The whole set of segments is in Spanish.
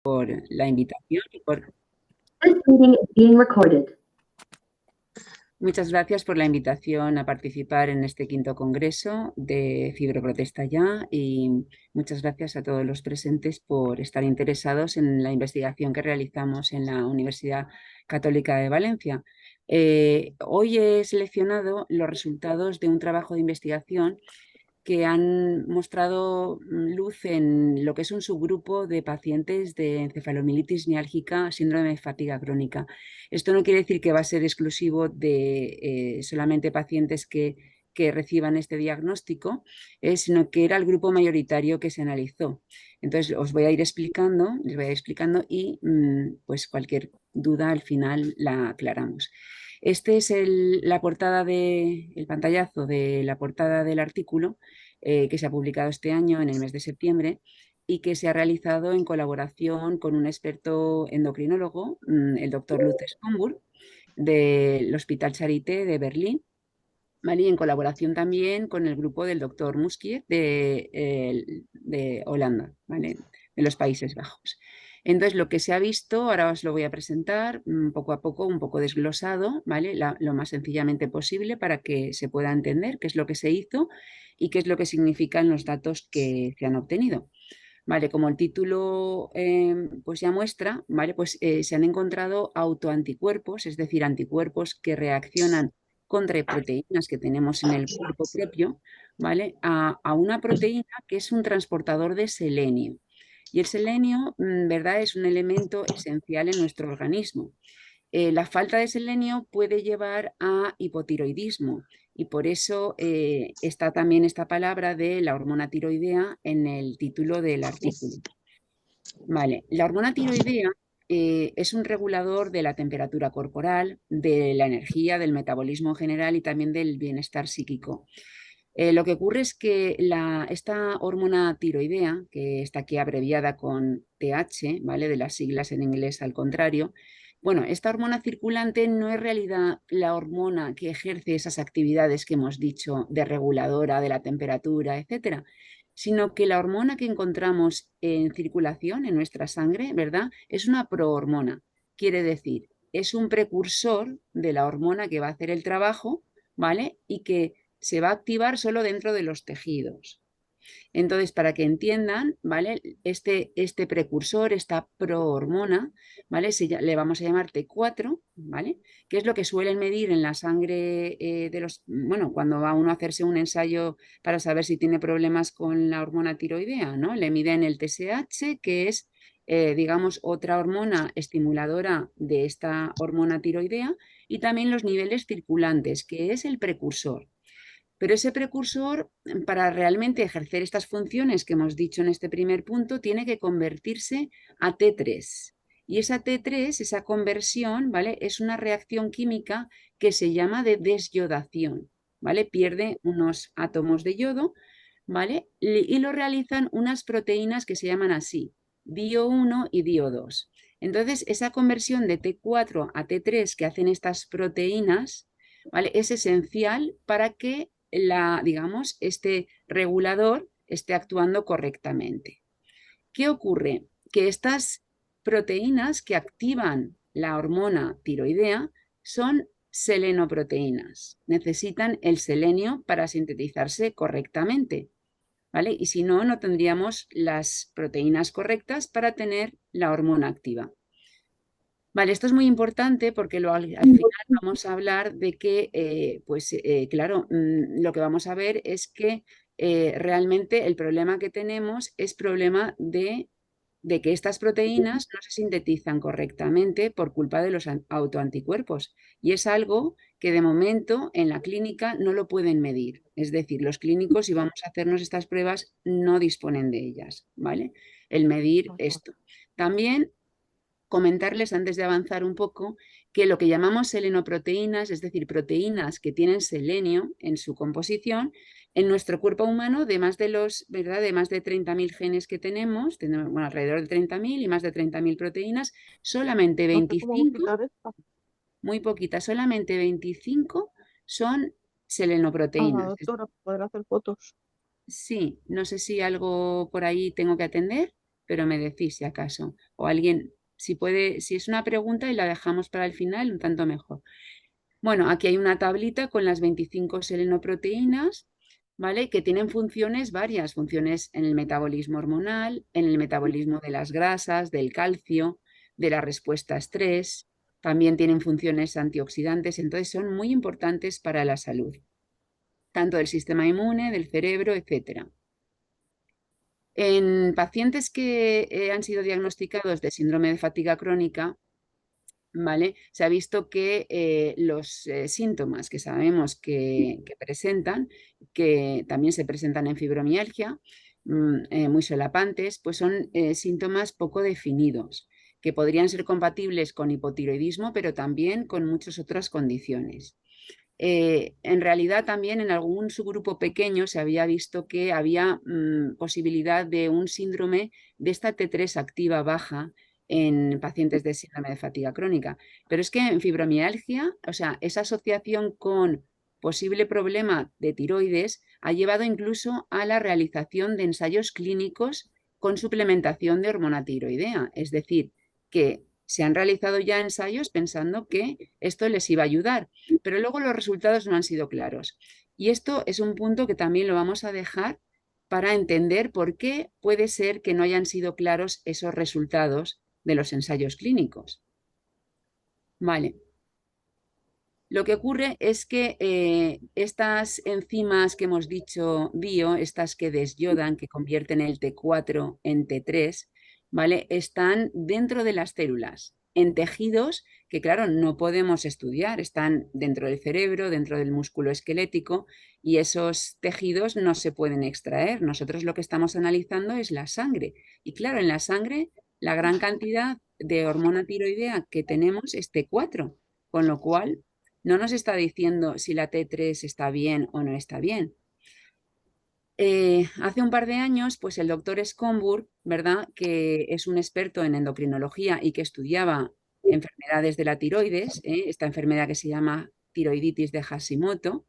por la invitación y This meeting is being recorded. muchas gracias por la invitación a participar en este quinto congreso de Fibroprotesta Ya, y muchas gracias a todos los presentes por estar interesados en la investigación que realizamos en la Universidad Católica de Valencia. Hoy he seleccionado los resultados de un trabajo de investigación que han mostrado luz en lo que es un subgrupo de pacientes de encefalomielitis miálgica, síndrome de fatiga crónica. Esto no quiere decir que va a ser exclusivo de solamente pacientes que reciban este diagnóstico, sino que era el grupo mayoritario que se analizó. Entonces os voy a ir explicando, les voy a ir explicando y pues cualquier duda al final la aclaramos. Este es el pantallazo de la portada del artículo que se ha publicado este año en el mes de septiembre y que se ha realizado en colaboración con un experto endocrinólogo, el doctor Lutz Schomburg, del Hospital Charité de Berlín, ¿vale? Y en colaboración también con el grupo del doctor Muskier de Holanda, ¿vale? De los Países Bajos. Entonces, lo que se ha visto, ahora os lo voy a presentar poco a poco, un poco desglosado, ¿vale? Lo más sencillamente posible para que se pueda entender qué es lo que se hizo y qué es lo que significan los datos que se han obtenido. Vale, como el título pues ya muestra, ¿vale? Pues se han encontrado autoanticuerpos, es decir, anticuerpos que reaccionan contra proteínas que tenemos en el cuerpo propio, ¿vale? A una proteína que es un transportador de selenio. Y el selenio, ¿verdad? Es un elemento esencial en nuestro organismo. La falta de selenio puede llevar a hipotiroidismo y por eso está también esta palabra de la hormona tiroidea en el título del artículo. Vale, la hormona tiroidea es un regulador de la temperatura corporal, de la energía, del metabolismo en general y también del bienestar psíquico. Lo que ocurre es que esta hormona tiroidea, que está aquí abreviada con TH, ¿vale? De las siglas en inglés al contrario, bueno, esta hormona circulante no es en realidad la hormona que ejerce esas actividades que hemos dicho de reguladora de la temperatura, etcétera, sino que la hormona que encontramos en circulación en nuestra sangre, ¿verdad? Es una prohormona. Quiere decir, es un precursor de la hormona que va a hacer el trabajo, ¿vale? Y que se va a activar solo dentro de los tejidos. Entonces, para que entiendan, ¿vale? Este precursor, esta prohormona, ¿vale? Le vamos a llamar T4, ¿vale? Que es lo que suelen medir en la sangre bueno, cuando va uno a hacerse un ensayo para saber si tiene problemas con la hormona tiroidea, ¿no? Le miden el TSH, que es, digamos, otra hormona estimuladora de esta hormona tiroidea, y también los niveles circulantes, que es el precursor. Pero ese precursor, para realmente ejercer estas funciones que hemos dicho en este primer punto, tiene que convertirse a T3. Y esa T3, esa conversión, ¿vale? Es una reacción química que se llama de desyodación, ¿vale? Pierde unos átomos de yodo, ¿vale? Y lo realizan unas proteínas que se llaman así, DIO1 y DIO2. Entonces, esa conversión de T4 a T3 que hacen estas proteínas, ¿vale? Es esencial para que digamos, este regulador esté actuando correctamente. ¿Qué ocurre? Que estas proteínas que activan la hormona tiroidea son selenoproteínas. Necesitan el selenio para sintetizarse correctamente, ¿vale? Y si no, no tendríamos las proteínas correctas para tener la hormona activa. Vale, esto es muy importante porque al final vamos a hablar de que, claro, lo que vamos a ver es que realmente el problema que tenemos es problema de que estas proteínas no se sintetizan correctamente por culpa de los autoanticuerpos. Y es algo que de momento en la clínica no lo pueden medir. Es decir, los clínicos, si vamos a hacernos estas pruebas, no disponen de ellas, ¿vale? El medir esto. También comentarles antes de avanzar un poco que lo que llamamos selenoproteínas, es decir, proteínas que tienen selenio en su composición, en nuestro cuerpo humano, de más ¿verdad? De más de 30.000 genes que tenemos bueno, alrededor de 30.000 y más de 30.000 proteínas, solamente No sé cómo 25, quitar esto. muy poquitas, solamente 25 son A la selenoproteínas. doctora para poder hacer fotos. Sí, no sé si algo por ahí tengo que atender, pero me decís si acaso. O alguien, si puede, si es una pregunta y la dejamos para el final, un tanto mejor. Bueno, aquí hay una tablita con las 25 selenoproteínas, ¿vale? Que tienen funciones varias, funciones en el metabolismo hormonal, en el metabolismo de las grasas, del calcio, de la respuesta a estrés, también tienen funciones antioxidantes, entonces son muy importantes para la salud, tanto del sistema inmune, del cerebro, etc. En pacientes que han sido diagnosticados de síndrome de fatiga crónica, ¿vale? Se ha visto que los síntomas que sabemos que presentan, que también se presentan en fibromialgia, muy solapantes, pues son síntomas poco definidos, que podrían ser compatibles con hipotiroidismo, pero también con muchas otras condiciones. En realidad también en algún subgrupo pequeño se había visto que había posibilidad de un síndrome de esta T3 activa baja en pacientes de síndrome de fatiga crónica. Pero es que en fibromialgia, o sea, esa asociación con posible problema de tiroides ha llevado incluso a la realización de ensayos clínicos con suplementación de hormona tiroidea. Es decir, que se han realizado ya ensayos pensando que esto les iba a ayudar, pero luego los resultados no han sido claros. Y esto es un punto que también lo vamos a dejar para entender por qué puede ser que no hayan sido claros esos resultados de los ensayos clínicos. Vale. Lo que ocurre es que estas enzimas que hemos dicho bio, estas que desyodan, que convierten el T4 en T3, ¿vale? Están dentro de las células, en tejidos que, claro, no podemos estudiar, están dentro del cerebro, dentro del músculo esquelético, y esos tejidos no se pueden extraer. Nosotros lo que estamos analizando es la sangre. Y claro, en la sangre la gran cantidad de hormona tiroidea que tenemos es T4, con lo cual no nos está diciendo si la T3 está bien o no está bien. Hace un par de años, pues el doctor Schomburg, ¿verdad?, que es un experto en endocrinología y que estudiaba enfermedades de la tiroides, esta enfermedad que se llama tiroiditis de Hashimoto,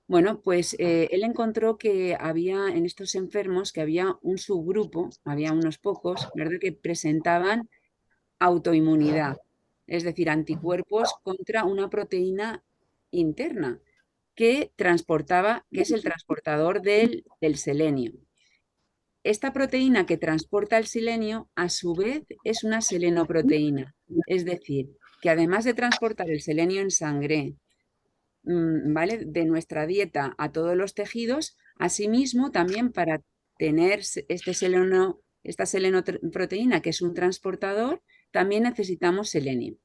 bueno, pues él encontró que había en estos enfermos, que había un subgrupo, había unos pocos, ¿verdad?, que presentaban autoinmunidad, es decir, anticuerpos contra una proteína interna que transportaba, que es el transportador del selenio. Esta proteína que transporta el selenio, a su vez, es una selenoproteína, es decir, que además de transportar el selenio en sangre, ¿vale?, de nuestra dieta a todos los tejidos, asimismo también para tener esta selenoproteína, que es un transportador, también necesitamos selenio.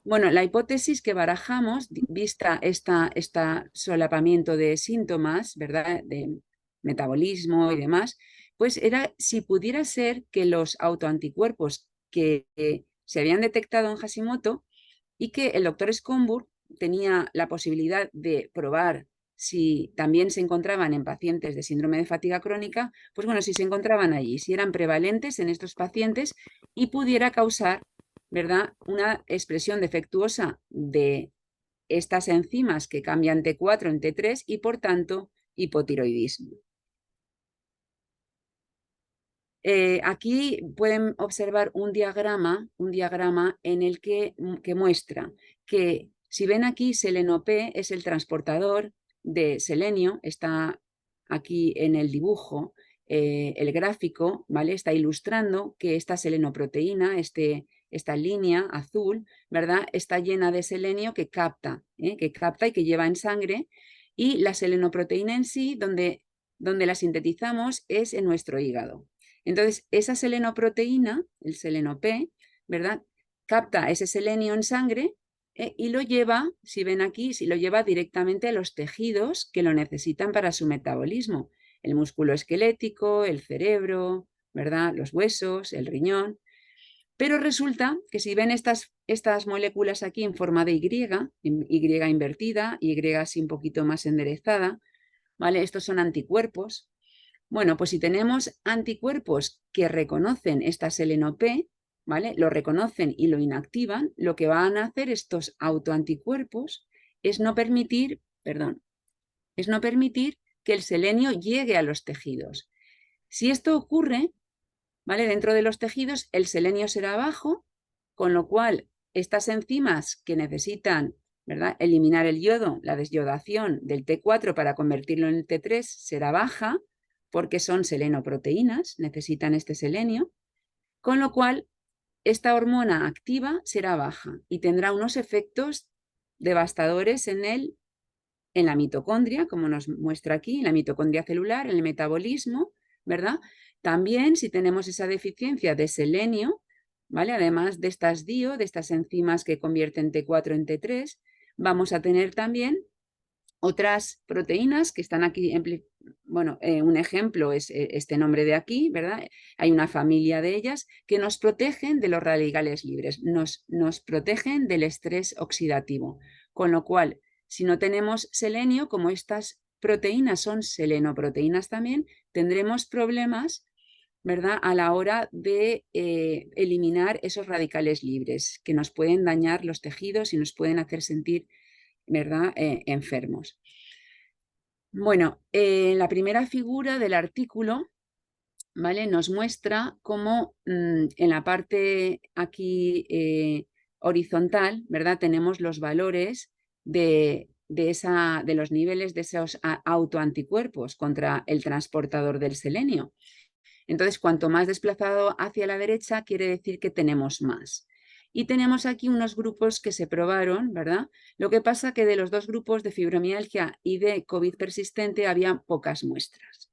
Bueno, la hipótesis que barajamos, vista esta solapamiento de síntomas, ¿verdad?, de metabolismo y demás, pues era si pudiera ser que los autoanticuerpos que se habían detectado en Hashimoto y que el doctor Schomburg tenía la posibilidad de probar si también se encontraban en pacientes de síndrome de fatiga crónica, pues bueno, si se encontraban allí, si eran prevalentes en estos pacientes y pudiera causar, ¿verdad?, una expresión defectuosa de estas enzimas que cambian T4 en T3 y por tanto hipotiroidismo. Aquí pueden observar un diagrama en el que muestra que, si ven aquí, seleno P es el transportador de selenio, está aquí en el dibujo, el gráfico, ¿vale?, está ilustrando que esta selenoproteína, esta línea azul, ¿verdad?, está llena de selenio que capta y que lleva en sangre, y la selenoproteína en sí, donde la sintetizamos, es en nuestro hígado. Entonces, esa selenoproteína, el seleno P, ¿verdad?, capta ese selenio en sangre y lo lleva, si ven aquí, lo lleva directamente a los tejidos que lo necesitan para su metabolismo. El músculo esquelético, el cerebro, ¿verdad?, los huesos, el riñón. Pero resulta que si ven estas moléculas aquí en forma de Y invertida, Y así un poquito más enderezada, ¿vale? Estos son anticuerpos. Bueno, pues si tenemos anticuerpos que reconocen esta seleno P, ¿vale?, lo reconocen y lo inactivan, lo que van a hacer estos autoanticuerpos es no permitir que el selenio llegue a los tejidos. Si esto ocurre, ¿vale? Dentro de los tejidos el selenio será bajo, con lo cual estas enzimas que necesitan, ¿verdad?, eliminar el yodo, la desyodación del T4 para convertirlo en el T3 será baja, porque son selenoproteínas, necesitan este selenio, con lo cual esta hormona activa será baja y tendrá unos efectos devastadores en la mitocondria, como nos muestra aquí, en la mitocondria celular, en el metabolismo, ¿verdad? También si tenemos esa deficiencia de selenio, ¿vale? Además de estas DIO, de estas enzimas que convierten T4 en T3, vamos a tener también otras proteínas que están aquí, bueno, un ejemplo es este nombre de aquí, ¿verdad? Hay una familia de ellas que nos protegen de los radicales libres, nos protegen del estrés oxidativo, con lo cual, si no tenemos selenio, como estas proteínas son selenoproteínas también, tendremos problemas, ¿verdad?, a la hora de eliminar esos radicales libres que nos pueden dañar los tejidos y nos pueden hacer sentir, ¿verdad?, enfermos. Bueno, la primera figura del artículo, ¿vale?, nos muestra cómo en la parte aquí horizontal, ¿verdad?, tenemos los valores de los niveles de esos autoanticuerpos contra el transportador del selenio. Entonces, cuanto más desplazado hacia la derecha, quiere decir que tenemos más. Y tenemos aquí unos grupos que se probaron, ¿verdad? Lo que pasa que de los dos grupos de fibromialgia y de COVID persistente había pocas muestras.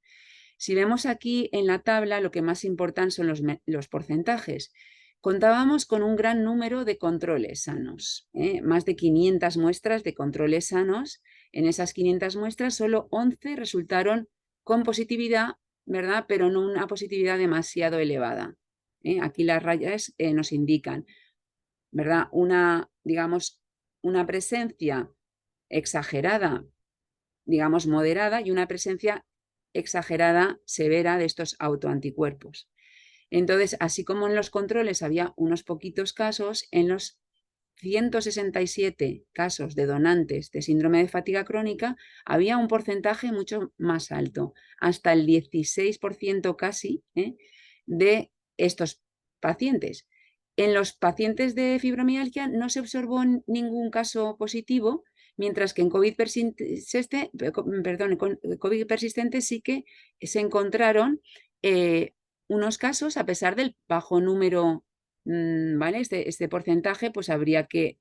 Si vemos aquí en la tabla, lo que más importan son los porcentajes. Contábamos con un gran número de controles sanos, más de 500 muestras de controles sanos. En esas 500 muestras, solo 11 resultaron con positividad, ¿verdad?, pero no una positividad demasiado elevada. Aquí las rayas nos indican, ¿verdad?, digamos, una presencia exagerada, digamos, moderada, y una presencia exagerada, severa de estos autoanticuerpos. Entonces, así como en los controles había unos poquitos casos, en los 167 casos de donantes de síndrome de fatiga crónica había un porcentaje mucho más alto, hasta el 16% casi, de estos pacientes. En los pacientes de fibromialgia no se observó ningún caso positivo, mientras que en COVID persistente sí que se encontraron unos casos, a pesar del bajo número, ¿vale? Este porcentaje, pues habría que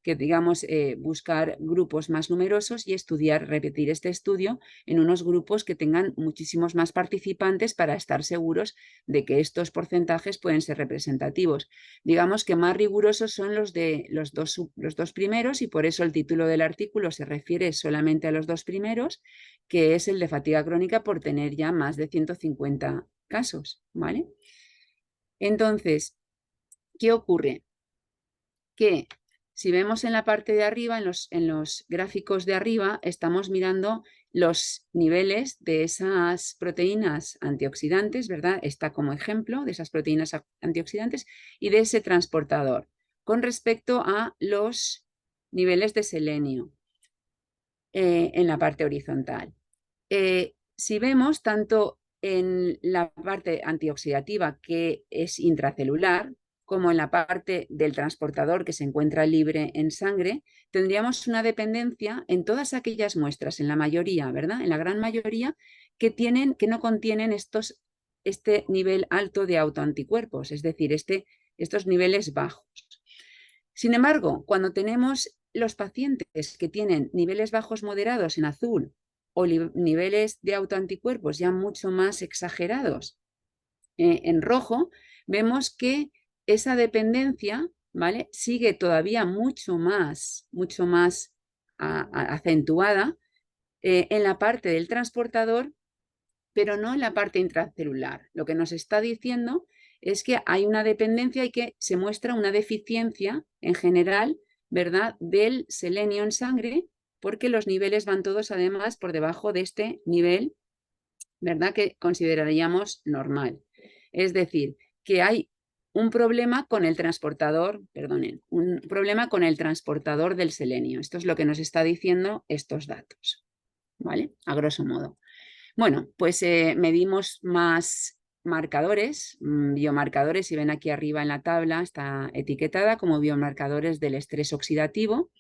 digamos, buscar grupos más numerosos y repetir este estudio en unos grupos que tengan muchísimos más participantes para estar seguros de que estos porcentajes pueden ser representativos. Digamos que más rigurosos son los de los dos primeros, y por eso el título del artículo se refiere solamente a los dos primeros, que es el de fatiga crónica, por tener ya más de 150 casos, ¿vale? Entonces, ¿qué ocurre? Que si vemos en la parte de arriba, en los gráficos de arriba, estamos mirando los niveles de esas proteínas antioxidantes, ¿verdad? Está como ejemplo de esas proteínas antioxidantes y de ese transportador con respecto a los niveles de selenio en la parte horizontal. Si vemos tanto en la parte antioxidativa, que es intracelular, como en la parte del transportador que se encuentra libre en sangre, tendríamos una dependencia en todas aquellas muestras, en la mayoría, ¿verdad?, en la gran mayoría, que no contienen este nivel alto de autoanticuerpos, es decir, estos niveles bajos. Sin embargo, cuando tenemos los pacientes que tienen niveles bajos moderados en azul o niveles de autoanticuerpos ya mucho más exagerados en rojo, vemos que esa dependencia, ¿vale?, sigue todavía mucho más acentuada en la parte del transportador, pero no en la parte intracelular. Lo que nos está diciendo es que hay una dependencia y que se muestra una deficiencia en general, ¿verdad?, del selenio en sangre, porque los niveles van todos además por debajo de este nivel, ¿verdad?, que consideraríamos normal. Es decir, que hay un problema con el transportador, un problema con el transportador del selenio. Esto es lo que nos está diciendo estos datos, ¿vale?, a grosso modo. Bueno, pues medimos más marcadores, biomarcadores, si ven aquí arriba en la tabla, está etiquetada como biomarcadores del estrés oxidativo,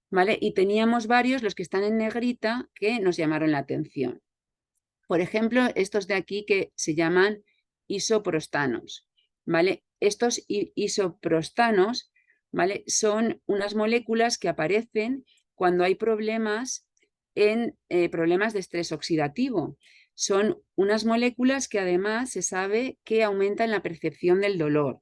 ¿vale? Y teníamos varios, los que están en negrita, que nos llamaron la atención. Por ejemplo, estos de aquí que se llaman isoprostanos, ¿vale? Estos isoprostanos, ¿vale? Son unas moléculas que aparecen cuando hay problemas problemas de estrés oxidativo. Son unas moléculas que además se sabe que aumentan la percepción del dolor,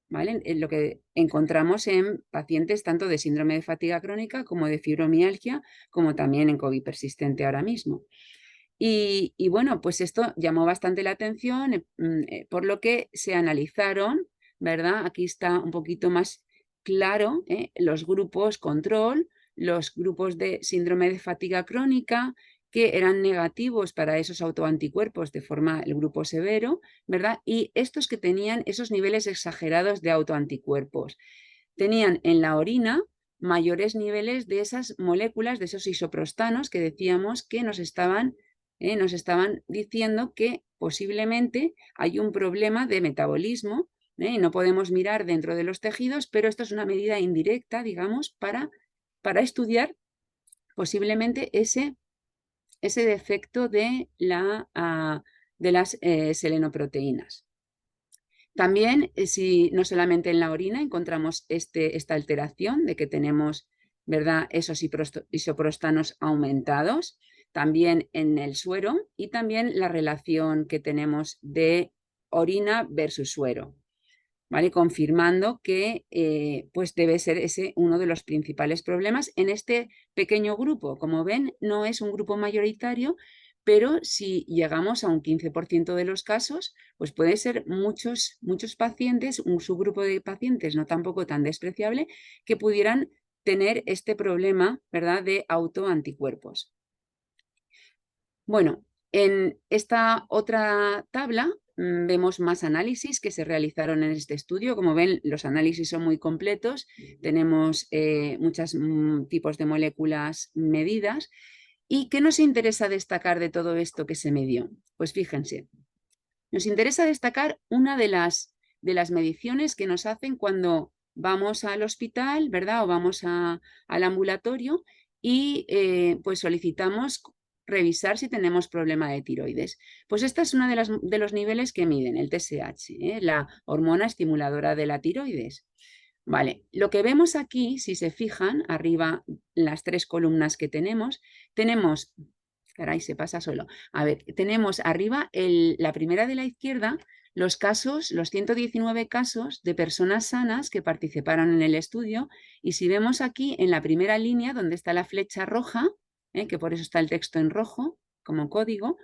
¿vale? En lo que encontramos en pacientes tanto de síndrome de fatiga crónica como de fibromialgia, como también en COVID persistente ahora mismo. Y bueno, pues esto llamó bastante la atención, por lo que se analizaron, ¿verdad? Aquí está un poquito más claro, los grupos control, los grupos de síndrome de fatiga crónica, que eran negativos para esos autoanticuerpos de forma el grupo severo, ¿verdad? Y estos que tenían esos niveles exagerados de autoanticuerpos. Tenían en la orina mayores niveles de esas moléculas, de esos isoprostanos que decíamos que nos estaban diciendo que posiblemente hay un problema de metabolismo, y no podemos mirar dentro de los tejidos, pero esto es una medida indirecta, digamos, para estudiar posiblemente ese defecto de las selenoproteínas. También, si no solamente en la orina encontramos esta alteración de que tenemos, ¿verdad?, esos isoprostanos aumentados, también en el suero y también la relación que tenemos de orina versus suero, ¿vale? Confirmando que pues debe ser ese uno de los principales problemas en este pequeño grupo. Como ven, no es un grupo mayoritario, pero si llegamos a un 15% de los casos, pues puede ser muchos pacientes, un subgrupo de pacientes no tampoco tan despreciable, que pudieran tener este problema, ¿verdad?, de autoanticuerpos. Bueno, en esta otra tabla vemos más análisis que se realizaron en este estudio. Como ven, los análisis son muy completos. Tenemos muchos tipos de moléculas medidas. ¿Y qué nos interesa destacar de todo esto que se midió? Pues fíjense, nos interesa destacar una de las mediciones que nos hacen cuando vamos al hospital, ¿verdad? O vamos al ambulatorio y pues solicitamos revisar si tenemos problema de tiroides. Pues esta es una de los niveles que miden, el TSH, la hormona estimuladora de la tiroides. Vale, lo que vemos aquí, si se fijan, arriba las tres columnas que tenemos, caray, se pasa solo. A ver, tenemos arriba la primera de la izquierda, los 119 casos de personas sanas que participaron en el estudio, y si vemos aquí en la primera línea donde está la flecha roja, que por eso está el texto en rojo como código,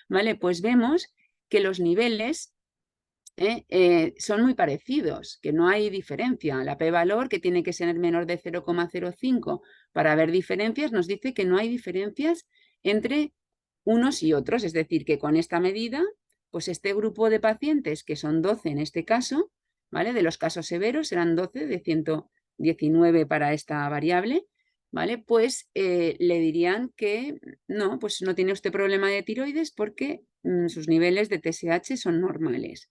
¿vale? Pues vemos que los niveles son muy parecidos, que no hay diferencia. La p-valor, que tiene que ser menor de 0,05 para ver diferencias, nos dice que no hay diferencias entre unos y otros. Es decir, que con esta medida, pues este grupo de pacientes, que son 12 en este caso, ¿vale?, de los casos severos, serán 12 de 119 para esta variable, ¿vale? Pues le dirían que no, pues no tiene usted problema de tiroides porque sus niveles de TSH son normales.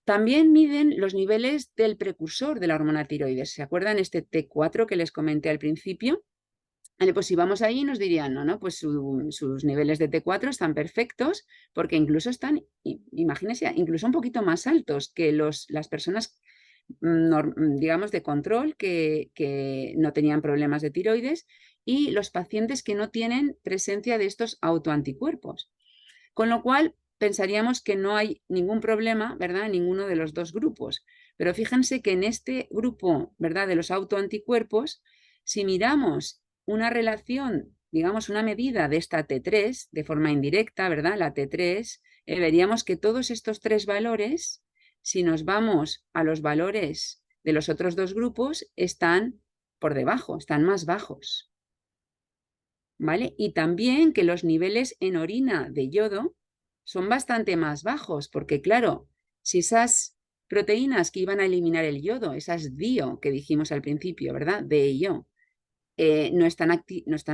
También miden los niveles del precursor de la hormona tiroides. ¿Se acuerdan este T4 que les comenté al principio? Vale, pues si vamos ahí nos dirían, no, pues sus niveles de T4 están perfectos porque incluso están, imagínense, incluso un poquito más altos que las personas, digamos, de control que no tenían problemas de tiroides y los pacientes que no tienen presencia de estos autoanticuerpos. Con lo cual, pensaríamos que no hay ningún problema, ¿verdad?, en ninguno de los dos grupos. Pero fíjense que en este grupo, ¿verdad?, de los autoanticuerpos, si miramos una relación, digamos, una medida de esta T3 de forma indirecta, ¿verdad?, la T3, veríamos que todos estos tres valores, si nos vamos a los valores de los otros dos grupos, están por debajo, están más bajos, ¿vale? Y también que los niveles en orina de yodo son bastante más bajos, porque claro, si esas proteínas que iban a eliminar el yodo, esas DIO que dijimos al principio, ¿verdad?, DIO, no están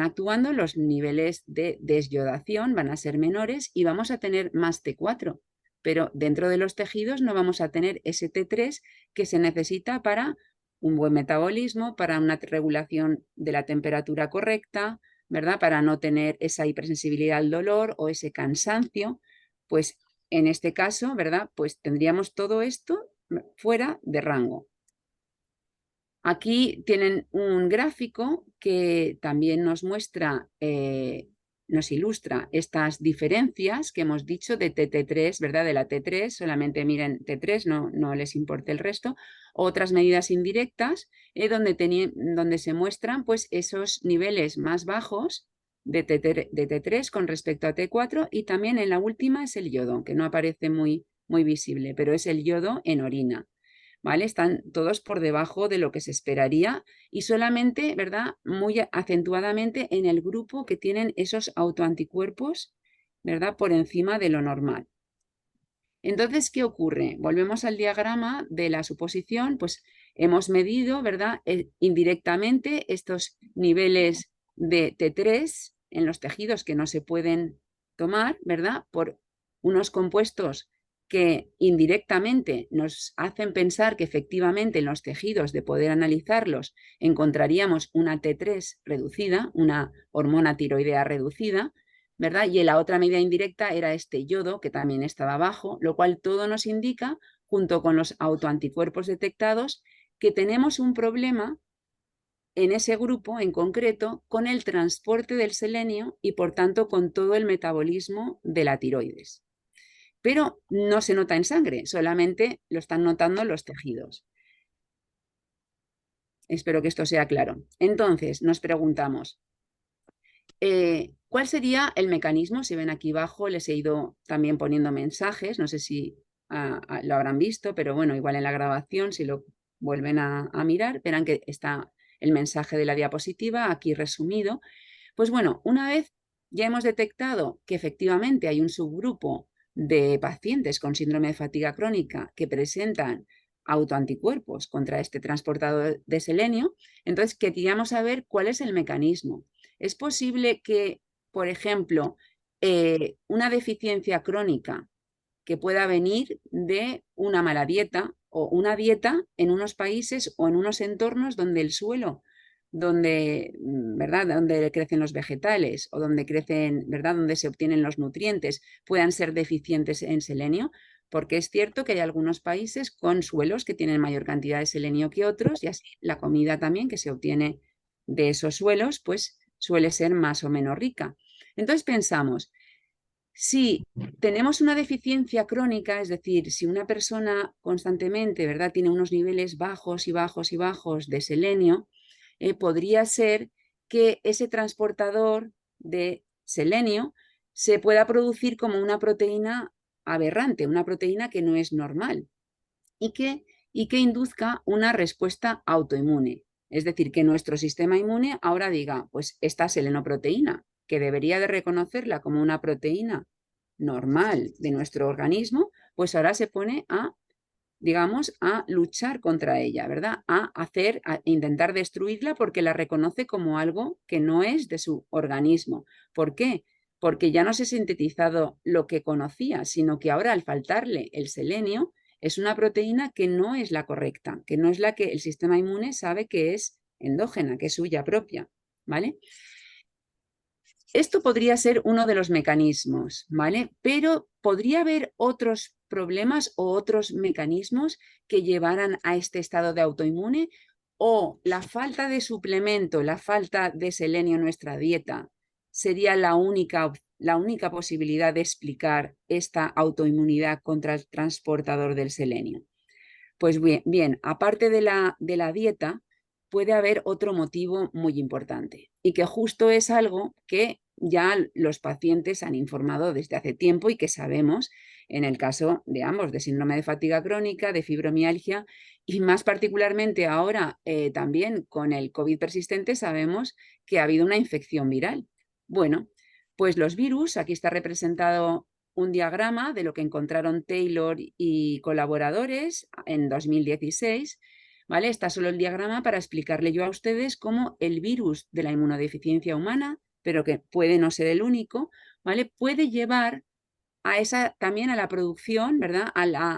actuando, los niveles de desyodación van a ser menores y vamos a tener más T4. pero dentro de los tejidos no vamos a tener ese T3 que se necesita para un buen metabolismo, para una regulación de la temperatura correcta, ¿verdad? Para no tener esa hipersensibilidad al dolor o ese cansancio. Pues en este caso, ¿verdad? Pues tendríamos todo esto fuera de rango. Aquí tienen un gráfico que también nos muestra, nos ilustra estas diferencias que hemos dicho de TT3, ¿verdad? De la T3, solamente miren T3, no les importa el resto. Otras medidas indirectas donde se muestran pues, esos niveles más bajos de T3 con respecto a T4, y también en la última es el yodo, que no aparece muy visible, pero es el yodo en orina. ¿Vale? Están todos por debajo de lo que se esperaría y solamente, ¿verdad? Muy acentuadamente en el grupo que tienen esos autoanticuerpos, ¿verdad? Por encima de lo normal. Entonces, ¿qué ocurre? Volvemos al diagrama de la suposición, pues hemos medido, ¿verdad? Indirectamente estos niveles de T3 en los tejidos que no se pueden tomar, ¿verdad? Por unos compuestos que indirectamente nos hacen pensar que efectivamente en los tejidos, de poder analizarlos, encontraríamos una T3 reducida, una hormona tiroidea reducida, ¿verdad? Y la otra medida indirecta era este yodo, que también estaba bajo, lo cual todo nos indica, junto con los autoanticuerpos detectados, que tenemos un problema en ese grupo en concreto con el transporte del selenio y por tanto con todo el metabolismo de la tiroides. Pero no se nota en sangre, solamente lo están notando los tejidos. Espero que esto sea claro. Entonces, nos preguntamos, ¿cuál sería el mecanismo? Si ven aquí abajo, les he ido también poniendo mensajes, no sé si lo habrán visto, pero bueno, igual en la grabación, si lo vuelven a mirar, verán que está el mensaje de la diapositiva aquí resumido. Pues bueno, una vez ya hemos detectado que efectivamente hay un subgrupo de pacientes con síndrome de fatiga crónica que presentan autoanticuerpos contra este transportador de selenio, entonces queríamos saber cuál es el mecanismo. Es posible que, por ejemplo, una deficiencia crónica que pueda venir de una mala dieta o una dieta en unos países o en unos entornos donde el suelo, ¿verdad? Donde crecen los vegetales o donde crecen, ¿verdad? Donde se obtienen los nutrientes, puedan ser deficientes en selenio, porque es cierto que hay algunos países con suelos que tienen mayor cantidad de selenio que otros, y así la comida también que se obtiene de esos suelos, pues suele ser más o menos rica. Entonces pensamos, si tenemos una deficiencia crónica, es decir, si una persona constantemente, ¿verdad?, tiene unos niveles bajos y bajos y bajos de selenio, podría ser que ese transportador de selenio se pueda producir como una proteína aberrante, una proteína que no es normal y que induzca una respuesta autoinmune. Es decir, que nuestro sistema inmune ahora diga, pues esta selenoproteína, que debería de reconocerla como una proteína normal de nuestro organismo, pues ahora se pone a, digamos, a luchar contra ella, ¿verdad? A intentar destruirla porque la reconoce como algo que no es de su organismo. ¿Por qué? Porque ya no se ha sintetizado lo que conocía, sino que ahora al faltarle el selenio, es una proteína que no es la correcta, que no es la que el sistema inmune sabe que es endógena, que es suya propia, ¿vale? Esto podría ser uno de los mecanismos, ¿vale? Pero podría haber otros problemas o otros mecanismos que llevaran a este estado de autoinmune, o la falta de suplemento, la falta de selenio en nuestra dieta sería la única posibilidad de explicar esta autoinmunidad contra el transportador del selenio. Pues bien, aparte de la dieta, puede haber otro motivo muy importante y que justo es algo que ya los pacientes han informado desde hace tiempo y que sabemos en el caso de ambos, de síndrome de fatiga crónica, de fibromialgia y más particularmente ahora también con el COVID persistente sabemos que ha habido una infección viral. Bueno, pues los virus, aquí está representado un diagrama de lo que encontraron Taylor y colaboradores en 2016, ¿vale? Está solo el diagrama para explicarle yo a ustedes cómo el virus de la inmunodeficiencia humana, pero que puede no ser el único, ¿vale?, puede llevar también a la producción, ¿verdad?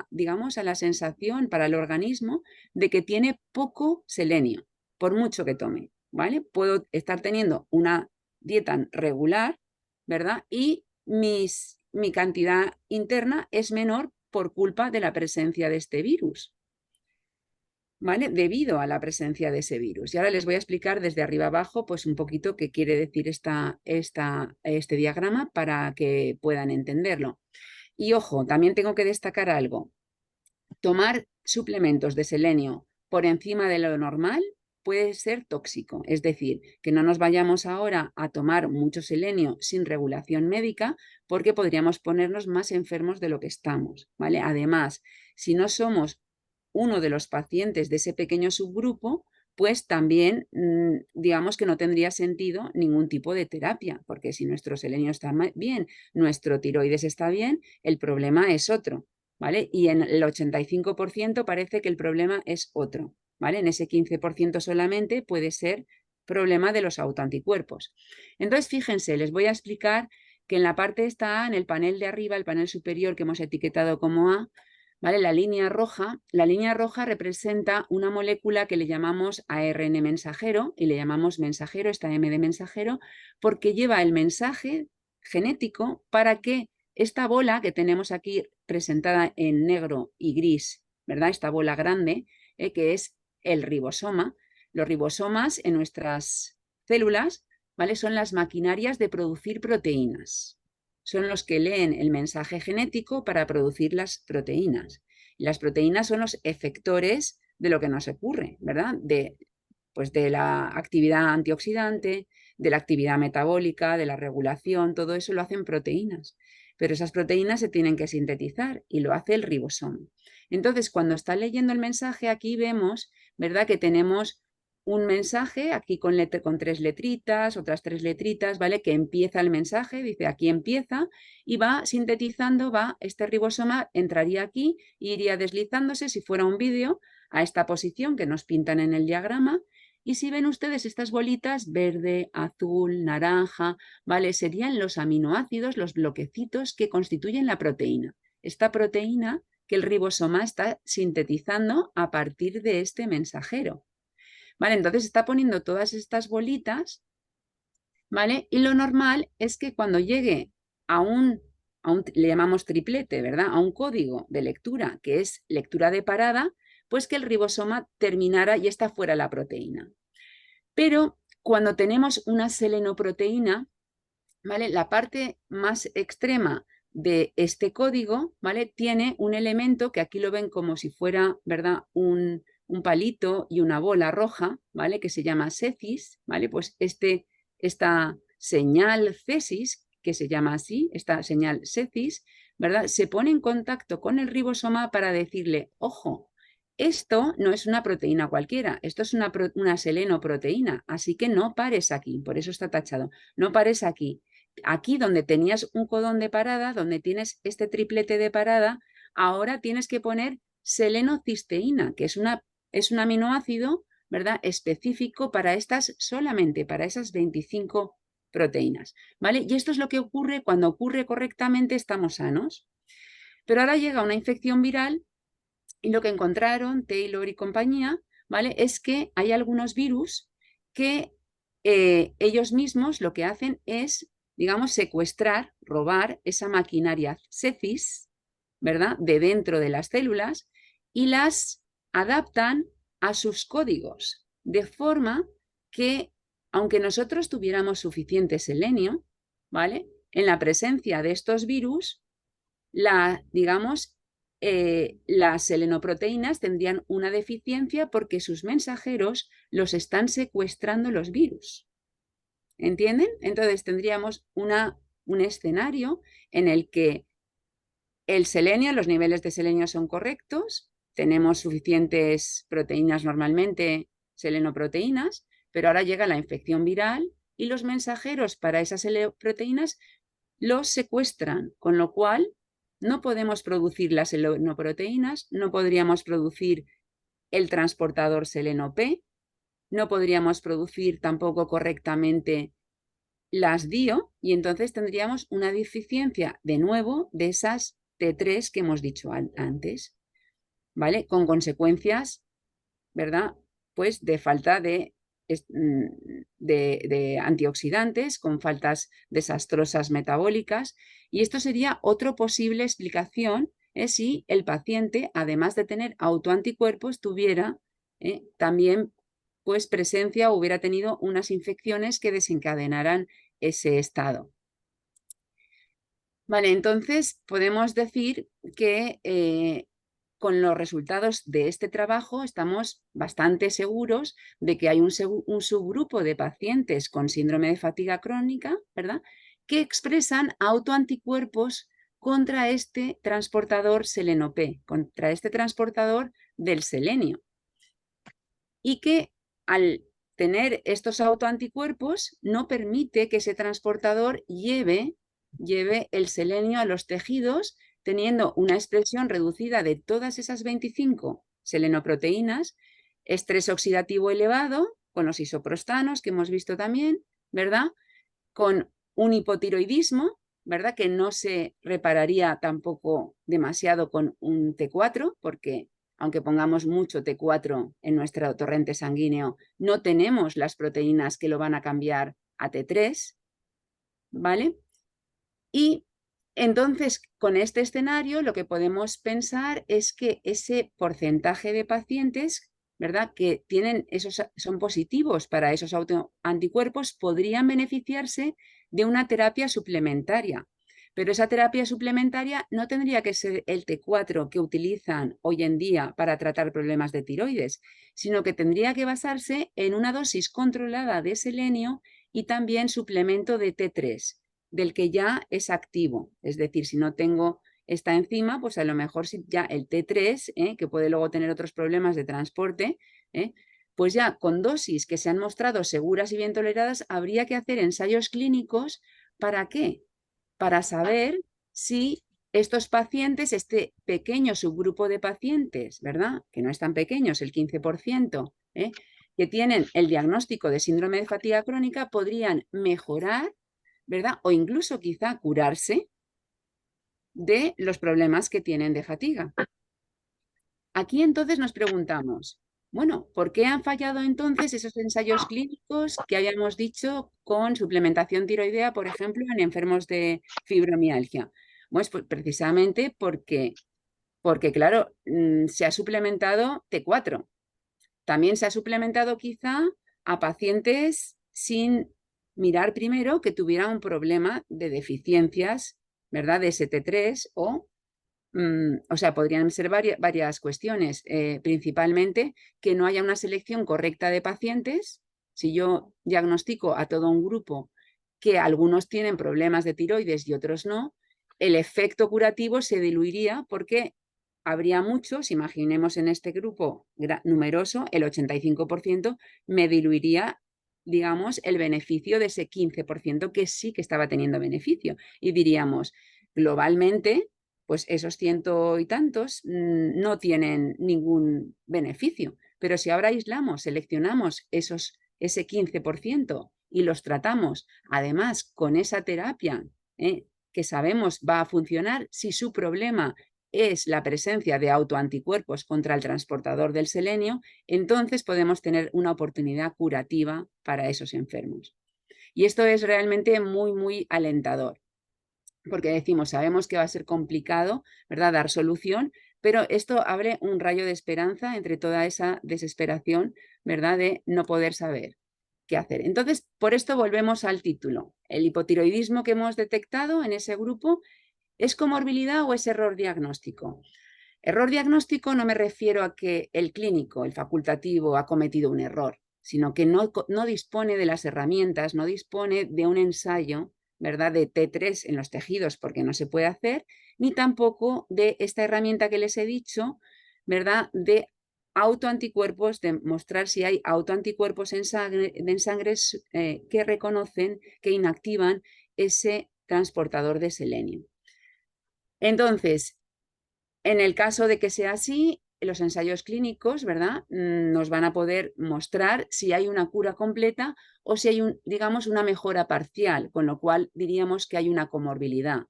Digamos, a la sensación para el organismo de que tiene poco selenio, por mucho que tome, ¿vale? Puedo estar teniendo una dieta regular, ¿verdad? Y mi cantidad interna es menor por culpa de la presencia de este virus, ¿vale? Debido a la presencia de ese virus. Y ahora les voy a explicar desde arriba abajo, pues un poquito qué quiere decir este diagrama para que puedan entenderlo. Y ojo, también tengo que destacar algo. Tomar suplementos de selenio por encima de lo normal puede ser tóxico. Es decir, que no nos vayamos ahora a tomar mucho selenio sin regulación médica porque podríamos ponernos más enfermos de lo que estamos, ¿vale? Además, si no somos uno de los pacientes de ese pequeño subgrupo, pues también digamos que no tendría sentido ningún tipo de terapia, porque si nuestro selenio está bien, nuestro tiroides está bien, el problema es otro, ¿vale? Y en el 85% parece que el problema es otro, ¿vale? En ese 15% solamente puede ser problema de los autoanticuerpos. Entonces, fíjense, les voy a explicar que en la parte esta A, en el panel de arriba, el panel superior que hemos etiquetado como A, ¿vale? La línea roja representa una molécula que le llamamos ARN mensajero y le llamamos mensajero, esta M de mensajero, porque lleva el mensaje genético para que esta bola que tenemos aquí presentada en negro y gris, ¿verdad? Esta bola grande, que es el ribosoma. Los ribosomas en nuestras células, ¿vale? Son las maquinarias de producir proteínas. Son los que leen el mensaje genético para producir las proteínas. Y las proteínas son los efectores de lo que nos ocurre, ¿verdad? Pues de la actividad antioxidante, de la actividad metabólica, de la regulación, todo eso lo hacen proteínas. Pero esas proteínas se tienen que sintetizar y lo hace el ribosoma. Entonces, cuando está leyendo el mensaje, aquí vemos, ¿verdad?, que tenemos un mensaje aquí con 3 letritas, otras 3 letritas, ¿vale? Que empieza el mensaje, dice aquí empieza, y va sintetizando, este ribosoma entraría aquí e iría deslizándose, si fuera un vídeo, a esta posición que nos pintan en el diagrama. Y si ven ustedes estas bolitas, verde, azul, naranja, ¿vale? Serían los aminoácidos, los bloquecitos que constituyen la proteína. Esta proteína que el ribosoma está sintetizando a partir de este mensajero. ¿Vale? Entonces está poniendo todas estas bolitas, ¿vale? Y lo normal es que cuando llegue le llamamos triplete, ¿verdad? A un código de lectura que es lectura de parada, pues que el ribosoma terminara y está fuera la proteína. Pero cuando tenemos una selenoproteína, ¿vale? La parte más extrema de este código, ¿vale? Tiene un elemento que aquí lo ven como si fuera, ¿verdad?, un palito y una bola roja, ¿vale?, que se llama cesis, ¿vale? Pues esta señal cesis, que se llama así, esta señal cesis, ¿verdad?, se pone en contacto con el ribosoma para decirle, ojo, esto no es una proteína cualquiera, esto es una selenoproteína, así que no pares aquí, por eso está tachado, no pares aquí. Aquí donde tenías un codón de parada, donde tienes este triplete de parada, ahora tienes que poner selenocisteína, que es un aminoácido, ¿verdad?, específico para solamente para esas 25 proteínas, ¿vale? Y esto es lo que ocurre cuando ocurre correctamente, estamos sanos. Pero ahora llega una infección viral y lo que encontraron Taylor y compañía, ¿vale?, es que hay algunos virus que ellos mismos lo que hacen es, digamos, secuestrar, robar esa maquinaria cesis, ¿verdad?, de dentro de las células y las adaptan a sus códigos, de forma que, aunque nosotros tuviéramos suficiente selenio, ¿vale?, en la presencia de estos virus, las selenoproteínas tendrían una deficiencia porque sus mensajeros los están secuestrando los virus. ¿Entienden? Entonces tendríamos un escenario en el que el selenio, los niveles de selenio son correctos, tenemos suficientes proteínas normalmente, selenoproteínas, pero ahora llega la infección viral y los mensajeros para esas selenoproteínas los secuestran, con lo cual no podemos producir las selenoproteínas, no podríamos producir el transportador seleno-P, no podríamos producir tampoco correctamente las dio y entonces tendríamos una deficiencia de nuevo de esas T3 que hemos dicho antes, ¿vale? Con consecuencias, ¿verdad? Pues de falta de antioxidantes, con faltas desastrosas metabólicas, y esto sería otra posible explicación si el paciente, además de tener autoanticuerpos, tuviera también pues presencia o hubiera tenido unas infecciones que desencadenaran ese estado. Vale, entonces podemos decir que con los resultados de este trabajo estamos bastante seguros de que hay un subgrupo de pacientes con síndrome de fatiga crónica, ¿verdad?, que expresan autoanticuerpos contra este transportador seleno-P, contra este transportador del selenio. Y que al tener estos autoanticuerpos no permite que ese transportador lleve el selenio a los tejidos, teniendo una expresión reducida de todas esas 25 selenoproteínas, estrés oxidativo elevado, con los isoprostanos que hemos visto también, ¿verdad?, con un hipotiroidismo, ¿verdad?, que no se repararía tampoco demasiado con un T4, porque aunque pongamos mucho T4 en nuestro torrente sanguíneo, no tenemos las proteínas que lo van a cambiar a T3, ¿vale? Y entonces, con este escenario, lo que podemos pensar es que ese porcentaje de pacientes, ¿verdad?, que son positivos para esos autoanticuerpos, podrían beneficiarse de una terapia suplementaria. Pero esa terapia suplementaria no tendría que ser el T4 que utilizan hoy en día para tratar problemas de tiroides, sino que tendría que basarse en una dosis controlada de selenio y también suplemento de T3, del que ya es activo. Es decir, si no tengo esta enzima, pues a lo mejor si ya el T3, que puede luego tener otros problemas de transporte, pues ya con dosis que se han mostrado seguras y bien toleradas, habría que hacer ensayos clínicos. ¿Para qué? Para saber si estos pacientes, este pequeño subgrupo de pacientes, ¿verdad?, que no es tan pequeños, el 15%, que tienen el diagnóstico de síndrome de fatiga crónica, podrían mejorar, ¿verdad?, o incluso quizá curarse de los problemas que tienen de fatiga. Aquí entonces nos preguntamos, bueno, ¿por qué han fallado entonces esos ensayos clínicos que habíamos dicho con suplementación tiroidea, por ejemplo, en enfermos de fibromialgia? Pues precisamente porque claro, se ha suplementado T4. También se ha suplementado quizá a pacientes sin mirar primero que tuvieran un problema de deficiencias, ¿verdad?, de ST3 o sea, podrían ser varias cuestiones, principalmente que no haya una selección correcta de pacientes. Si yo diagnostico a todo un grupo que algunos tienen problemas de tiroides y otros no, el efecto curativo se diluiría porque habría muchos, imaginemos en este grupo numeroso, el 85%, me diluiría, digamos, el beneficio de ese 15% que sí que estaba teniendo beneficio. Y diríamos, globalmente, pues esos ciento y tantos no tienen ningún beneficio. Pero si ahora aislamos, seleccionamos ese 15% y los tratamos, además, con esa terapia que sabemos va a funcionar, si su problema es la presencia de autoanticuerpos contra el transportador del selenio, entonces podemos tener una oportunidad curativa para esos enfermos. Y esto es realmente muy, muy alentador, porque decimos, sabemos que va a ser complicado, ¿verdad?, dar solución, pero esto abre un rayo de esperanza entre toda esa desesperación, ¿verdad?, de no poder saber qué hacer. Entonces, por esto volvemos al título. El hipotiroidismo que hemos detectado en ese grupo, ¿es comorbilidad o es error diagnóstico? Error diagnóstico no me refiero a que el clínico, el facultativo, ha cometido un error, sino que no dispone de las herramientas, no dispone de un ensayo, ¿verdad?, de T3 en los tejidos, porque no se puede hacer, ni tampoco de esta herramienta que les he dicho, ¿verdad?, de autoanticuerpos, de mostrar si hay autoanticuerpos en sangre que reconocen, que inactivan ese transportador de selenio. Entonces, en el caso de que sea así, los ensayos clínicos, ¿verdad? Nos van a poder mostrar si hay una cura completa o si hay, digamos, una mejora parcial, con lo cual diríamos que hay una comorbilidad.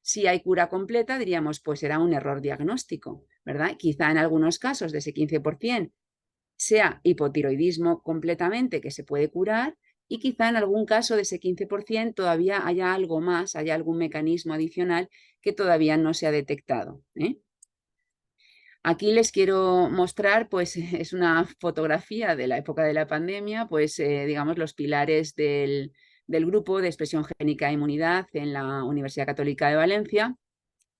Si hay cura completa, diríamos, pues será un error diagnóstico, ¿verdad? Quizá en algunos casos de ese 15% sea hipotiroidismo completamente que se puede curar y quizá en algún caso de ese 15% todavía haya algo más, haya algún mecanismo adicional que todavía no se ha detectado, ¿eh? Aquí les quiero mostrar, pues es una fotografía de la época de la pandemia, pues digamos los pilares del grupo de expresión génica e inmunidad en la Universidad Católica de Valencia.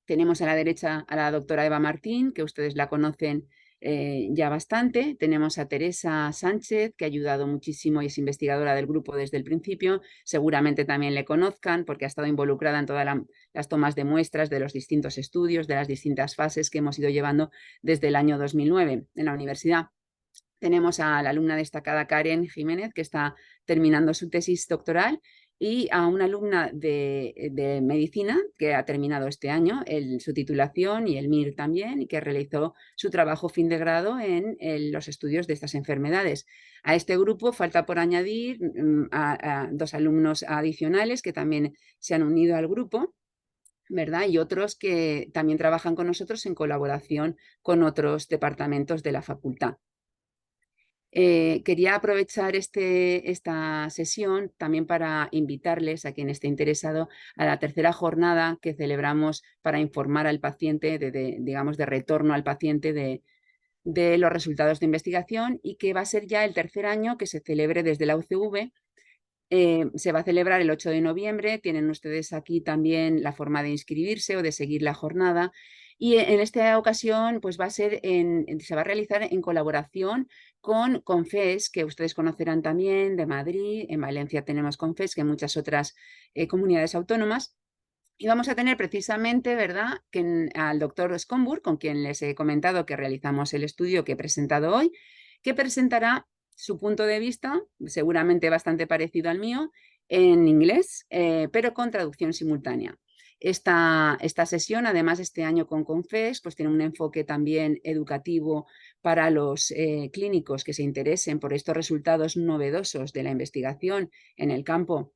Tenemos a la derecha a la doctora Eva Martín, que ustedes la conocen ya bastante. Tenemos a Teresa Sánchez, que ha ayudado muchísimo y es investigadora del grupo desde el principio. Seguramente también le conozcan porque ha estado involucrada en todas las tomas de muestras de los distintos estudios, de las distintas fases que hemos ido llevando desde el año 2009 en la universidad. Tenemos a la alumna destacada Karen Jiménez, que está terminando su tesis doctoral, y a una alumna de medicina que ha terminado este año su titulación y el MIR también, y que realizó su trabajo fin de grado en los estudios de estas enfermedades. A este grupo falta por añadir a 2 alumnos adicionales que también se han unido al grupo, ¿verdad? Y otros que también trabajan con nosotros en colaboración con otros departamentos de la facultad. Quería aprovechar esta sesión también para invitarles a quien esté interesado a la tercera jornada que celebramos para informar al paciente, digamos, de retorno al paciente de los resultados de investigación, y que va a ser ya el tercer año que se celebre desde la UCV. Se va a celebrar el 8 de noviembre, tienen ustedes aquí también la forma de inscribirse o de seguir la jornada. Y en esta ocasión pues se va a realizar en colaboración con Confes, que ustedes conocerán también de Madrid. En Valencia tenemos Confes, que en muchas otras comunidades autónomas. Y vamos a tener precisamente, ¿verdad?, al doctor Schomburg, con quien les he comentado que realizamos el estudio que he presentado hoy, que presentará su punto de vista, seguramente bastante parecido al mío, en inglés, pero con traducción simultánea. Esta sesión, además, este año con Confes, pues tiene un enfoque también educativo para los clínicos que se interesen por estos resultados novedosos de la investigación en el campo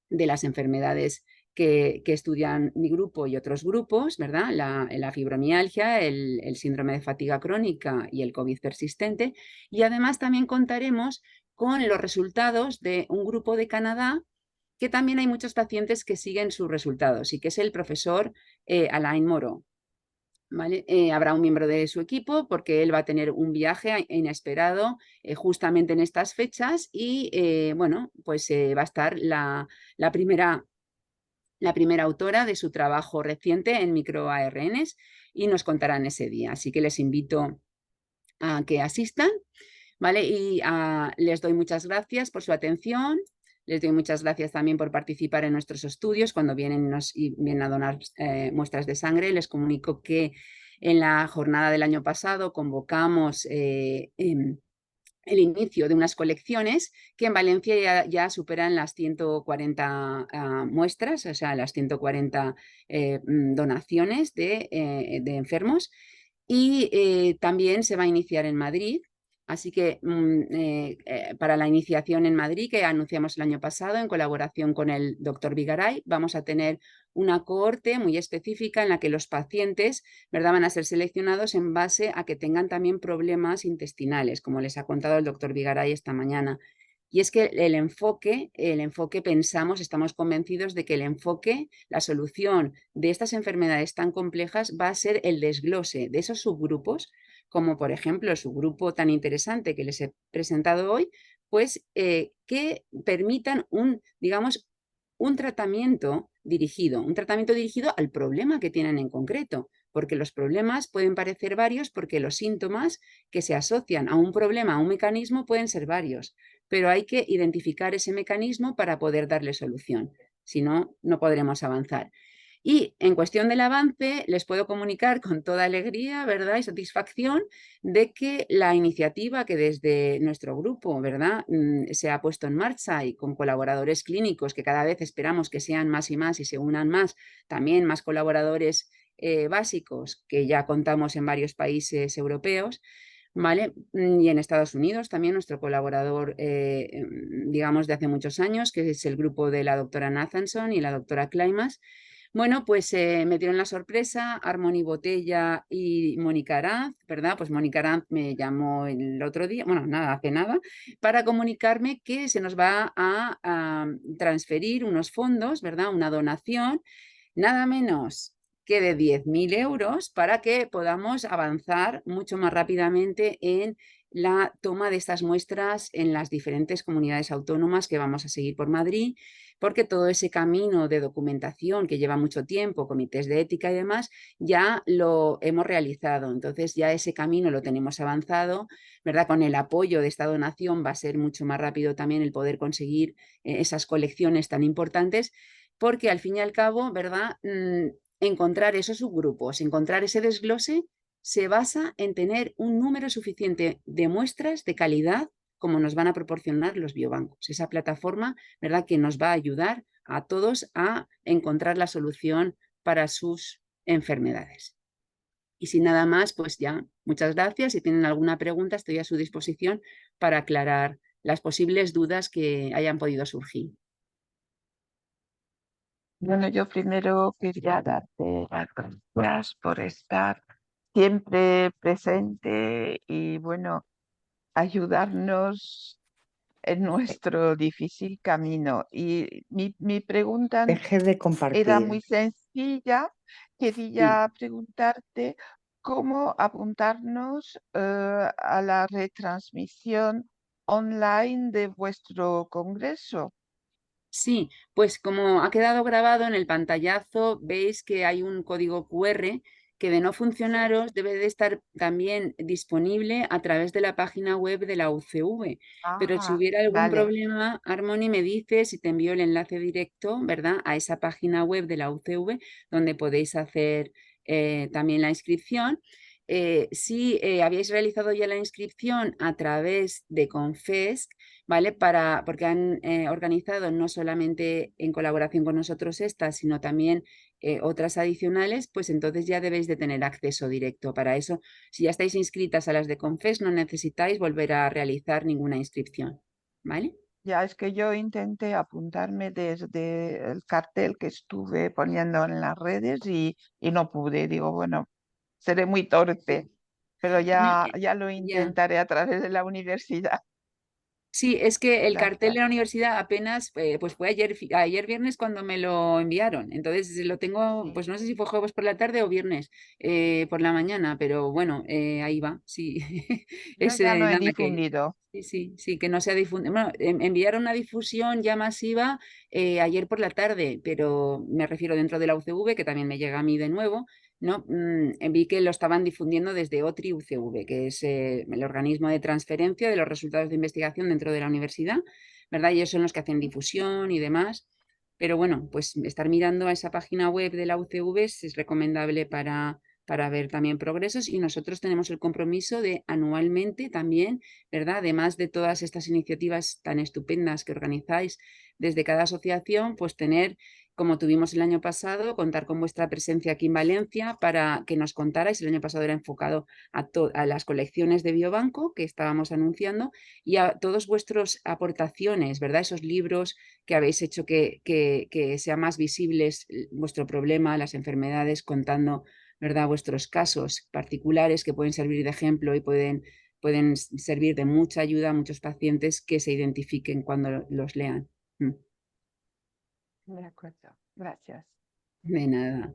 de las enfermedades que estudian mi grupo y otros grupos, ¿verdad? La fibromialgia, el síndrome de fatiga crónica y el COVID persistente. Y además también contaremos con los resultados de un grupo de Canadá, que también hay muchos pacientes que siguen sus resultados, y que es el profesor Alain Moreau. ¿Vale? Habrá un miembro de su equipo porque él va a tener un viaje inesperado justamente en estas fechas, y bueno, pues va a estar la primera autora de su trabajo reciente en microARNs, y nos contarán ese día. Así que les invito a que asistan, ¿vale? Y les doy muchas gracias por su atención. Les doy muchas gracias también por participar en nuestros estudios. Cuando vienen a donar muestras de sangre, les comunico que en la jornada del año pasado convocamos el inicio de unas colecciones que en Valencia ya superan las 140 muestras, o sea, las 140 donaciones de enfermos, y también se va a iniciar en Madrid. Así que para la iniciación en Madrid, que anunciamos el año pasado en colaboración con el doctor Vigaray, vamos a tener una cohorte muy específica en la que los pacientes, ¿verdad?, van a ser seleccionados en base a que tengan también problemas intestinales, como les ha contado el doctor Vigaray esta mañana. Y es que el enfoque pensamos, estamos convencidos de que el enfoque, la solución de estas enfermedades tan complejas va a ser el desglose de esos subgrupos, como por ejemplo el subgrupo tan interesante que les he presentado hoy, pues que permitan digamos, un tratamiento dirigido al problema que tienen en concreto, porque los problemas pueden parecer varios, porque los síntomas que se asocian a un problema, a un mecanismo, pueden ser varios, pero hay que identificar ese mecanismo para poder darle solución. Si no, no podremos avanzar. Y en cuestión del avance, les puedo comunicar con toda alegría, ¿verdad?, y satisfacción de que la iniciativa que desde nuestro grupo, ¿verdad?, se ha puesto en marcha, y con colaboradores clínicos que cada vez esperamos que sean más y más y se unan más, también más colaboradores básicos que ya contamos en varios países europeos, ¿vale? Y en Estados Unidos también nuestro colaborador, digamos, de hace muchos años, que es el grupo de la doctora Nathanson y la doctora Climas. Bueno, pues me dieron la sorpresa, Harmony Botella y Mónica Aranz, ¿verdad? Pues Mónica Aranz me llamó el otro día, bueno, nada, hace nada, para comunicarme que se nos va a transferir unos fondos, ¿verdad? Una donación, nada menos que de 10.000 euros para que podamos avanzar mucho más rápidamente en la toma de estas muestras en las diferentes comunidades autónomas que vamos a seguir por Madrid, porque todo ese camino de documentación que lleva mucho tiempo, comités de ética y demás, ya lo hemos realizado. Entonces ya ese camino lo tenemos avanzado, ¿verdad? Con el apoyo de esta donación va a ser mucho más rápido también el poder conseguir esas colecciones tan importantes, porque al fin y al cabo, ¿verdad? Encontrar esos subgrupos, encontrar ese desglose, se basa en tener un número suficiente de muestras de calidad como nos van a proporcionar los biobancos. Esa plataforma, ¿verdad?, que nos va a ayudar a todos a encontrar la solución para sus enfermedades. Y sin nada más, pues ya, muchas gracias. Si tienen alguna pregunta, estoy a su disposición para aclarar las posibles dudas que hayan podido surgir. Bueno, yo primero quería darte las gracias por estar siempre presente y, bueno, ayudarnos en nuestro difícil camino. Y mi pregunta Deje de era compartir. muy sencilla. Quería preguntarte cómo apuntarnos a la retransmisión online de vuestro congreso. Sí, pues como ha quedado grabado en el pantallazo, veis que hay un código QR que, de no funcionaros, debe de estar también disponible a través de la página web de la UCV. Pero si hubiera algún Vale. problema, Harmony me dice si te envío el enlace directo, ¿verdad?, a esa página web de la UCV donde podéis hacer también la inscripción. Si habéis realizado ya la inscripción a través de Confesc, ¿vale? Porque han organizado no solamente en colaboración con nosotros estas, sino también otras adicionales, pues entonces ya debéis de tener acceso directo. Para eso, si ya estáis inscritas a las de Confes, no necesitáis volver a realizar ninguna inscripción, ¿vale? Ya es que yo intenté apuntarme desde el cartel que estuve poniendo en las redes y no pude. Digo, bueno, seré muy torpe, pero No, ya lo ya. intentaré a través de la universidad. Sí, es que el cartel de Gracias. la universidad apenas, pues fue ayer viernes cuando me lo enviaron. Entonces lo tengo, Sí. pues no sé si fue jueves por la tarde o viernes por la mañana, pero bueno, ahí va, sí. Yo Es ya lo he nada que, difundido. sí, que no se ha difundido. Bueno, enviaron una difusión ya masiva ayer por la tarde, pero me refiero dentro de la UCV, que también me llega a mí de nuevo, ¿no? Vi que lo estaban difundiendo desde OTRI UCV, que es el organismo de transferencia de los resultados de investigación dentro de la universidad, ¿verdad? Y ellos son los que hacen difusión y demás. Pero bueno, pues estar mirando a esa página web de la UCV es recomendable para ver también progresos, y nosotros tenemos el compromiso de anualmente también, ¿verdad?, además de todas estas iniciativas tan estupendas que organizáis desde cada asociación, pues tener, como tuvimos el año pasado, contar con vuestra presencia aquí en Valencia para que nos contarais. El año pasado era enfocado a las colecciones de Biobanco que estábamos anunciando y a todos vuestros aportaciones, ¿verdad? Esos libros que habéis hecho que sea más visibles vuestro problema, las enfermedades, contando, ¿verdad?, vuestros casos particulares que pueden servir de ejemplo y pueden servir de mucha ayuda a muchos pacientes que se identifiquen cuando los lean. De acuerdo. Gracias. De nada.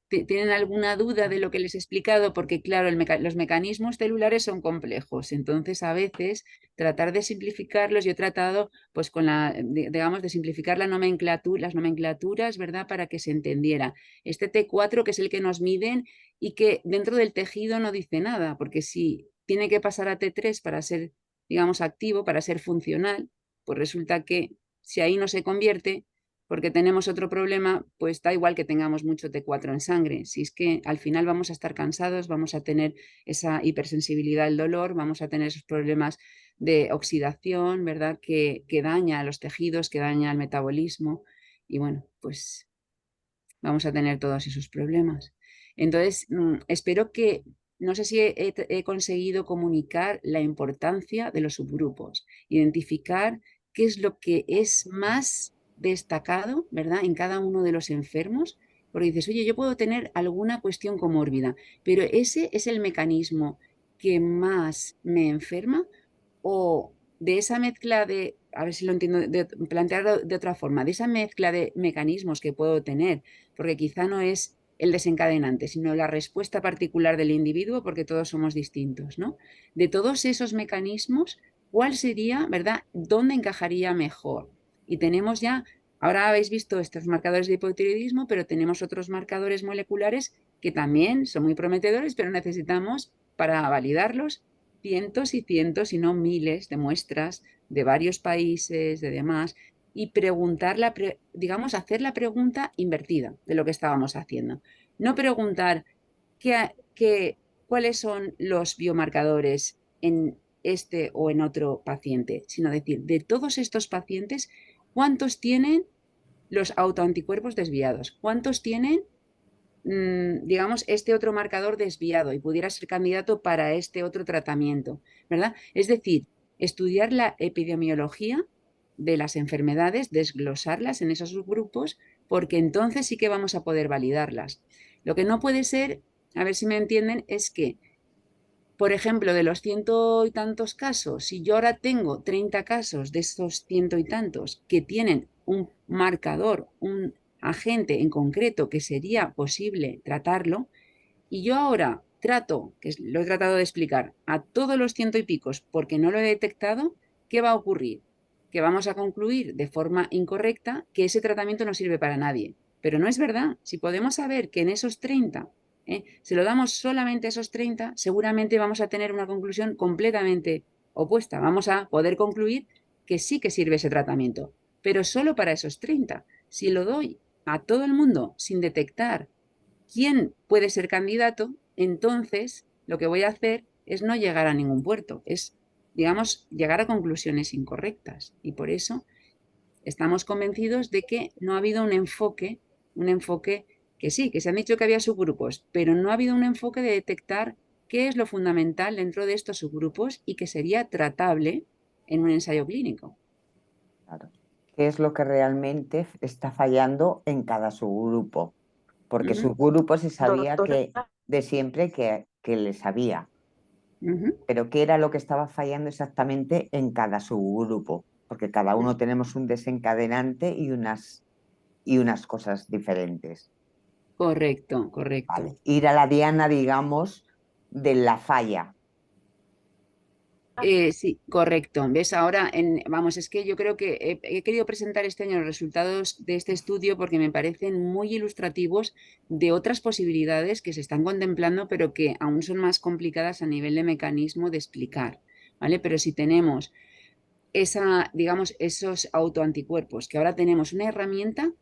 ¿Tienen alguna duda de lo que les he explicado? Porque claro, los mecanismos celulares son complejos, entonces a veces tratar de simplificarlos, yo he tratado pues con digamos, de simplificar las nomenclaturas, ¿verdad?, para que se entendiera. Este T4, que es el que nos miden y que dentro del tejido no dice nada, porque si tiene que pasar a T3 para ser, digamos, activo, para ser funcional, pues resulta que si ahí no se convierte, porque tenemos otro problema, pues da igual que tengamos mucho T4 en sangre. Si es que al final vamos a estar cansados, vamos a tener esa hipersensibilidad al dolor, vamos a tener esos problemas de oxidación, ¿verdad?, que daña a los tejidos, que daña al metabolismo. Y bueno, pues vamos a tener todos esos problemas. Entonces, espero que, no sé si he conseguido comunicar la importancia de los subgrupos, identificar qué es lo que es más destacado, ¿verdad?, en cada uno de los enfermos, porque dices, oye, yo puedo tener alguna cuestión comórbida, pero ese es el mecanismo que más me enferma, o de esa mezcla de, a ver si lo entiendo, plantearlo de otra forma, de esa mezcla de mecanismos que puedo tener, porque quizá no es el desencadenante, sino la respuesta particular del individuo, porque todos somos distintos, ¿no? De todos esos mecanismos, ¿cuál sería, verdad? ¿Dónde encajaría mejor? Y tenemos ya, ahora habéis visto estos marcadores de hipotiroidismo, pero tenemos otros marcadores moleculares que también son muy prometedores, pero necesitamos, para validarlos, cientos y cientos, y no miles de muestras de varios países, de demás, y preguntar, digamos, hacer la pregunta invertida de lo que estábamos haciendo. No preguntar cuáles son los biomarcadores en este o en otro paciente, sino decir, de todos estos pacientes, ¿cuántos tienen los autoanticuerpos desviados? ¿Cuántos tienen, digamos, este otro marcador desviado y pudiera ser candidato para este otro tratamiento, ¿verdad? Es decir, estudiar la epidemiología de las enfermedades, desglosarlas en esos subgrupos, porque entonces sí que vamos a poder validarlas. Lo que no puede ser, a ver si me entienden, es que, por ejemplo, de los ciento y tantos casos, si yo ahora tengo 30 casos de esos ciento y tantos que tienen un marcador, un agente en concreto que sería posible tratarlo, y yo ahora trato, que lo he tratado de explicar, a todos los ciento y picos porque no lo he detectado, ¿qué va a ocurrir? Que vamos a concluir de forma incorrecta que ese tratamiento no sirve para nadie. Pero no es verdad. Si podemos saber que en esos 30, se lo damos solamente a esos 30, seguramente vamos a tener una conclusión completamente opuesta. Vamos a poder concluir que sí que sirve ese tratamiento, pero solo para esos 30. Si lo doy a todo el mundo sin detectar quién puede ser candidato, entonces lo que voy a hacer es no llegar a ningún puerto, es, digamos, llegar a conclusiones incorrectas. Y por eso estamos convencidos de que no ha habido un enfoque que sí, que se han dicho que había subgrupos, pero no ha habido un enfoque de detectar qué es lo fundamental dentro de estos subgrupos y que sería tratable en un ensayo clínico. Claro. ¿Qué es lo que realmente está fallando en cada subgrupo? Porque subgrupo se sabía que de siempre que les había. Pero ¿qué era lo que estaba fallando exactamente en cada subgrupo? Porque cada uno tenemos un desencadenante y unas cosas diferentes. Correcto, correcto. Vale. Ir a la diana, digamos, de la falla. Sí, correcto. ¿Ves? Ahora, vamos, es que yo creo que he querido presentar este año los resultados de este estudio porque me parecen muy ilustrativos de otras posibilidades que se están contemplando, pero que aún son más complicadas a nivel de mecanismo de explicar, ¿vale? Pero si tenemos digamos, esos autoanticuerpos, que ahora tenemos una herramienta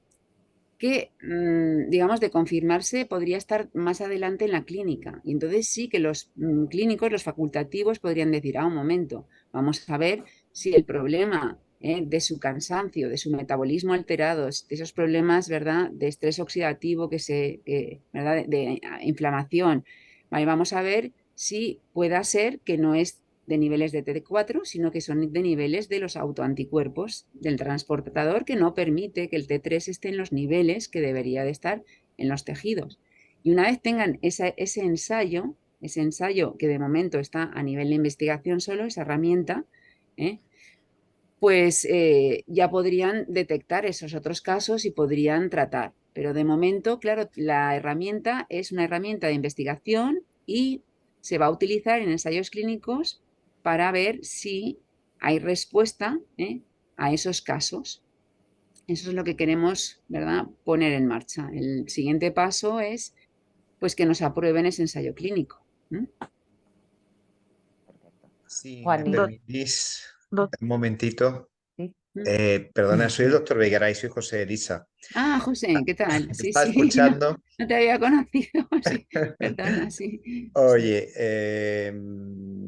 que, digamos, de confirmarse podría estar más adelante en la clínica. Y entonces sí que los clínicos, los facultativos, podrían decir, un momento, vamos a ver si el problema de su cansancio, de su metabolismo alterado, de esos problemas, ¿verdad?, de estrés oxidativo, ¿verdad?, de inflamación, ¿vale? Vamos a ver si pueda ser que no es de niveles de T4, sino que son de niveles de los autoanticuerpos del transportador que no permite que el T3 esté en los niveles que debería de estar en los tejidos. Y una vez tengan ese ensayo que de momento está a nivel de investigación solo, esa herramienta, pues ya podrían detectar esos otros casos y podrían tratar. Pero de momento, claro, la herramienta es una herramienta de investigación y se va a utilizar en ensayos clínicos para ver si hay respuesta a esos casos. Eso es lo que queremos, ¿verdad?, poner en marcha. El siguiente paso es pues que nos aprueben ese ensayo clínico. Si me Juanito. permitís un momentito. ¿Sí? Perdona, soy el doctor Vegaray, soy José Elisa. José, ¿qué tal? Sí, Estaba sí, escuchando. no te había conocido. Sí, perdona, sí. Oye,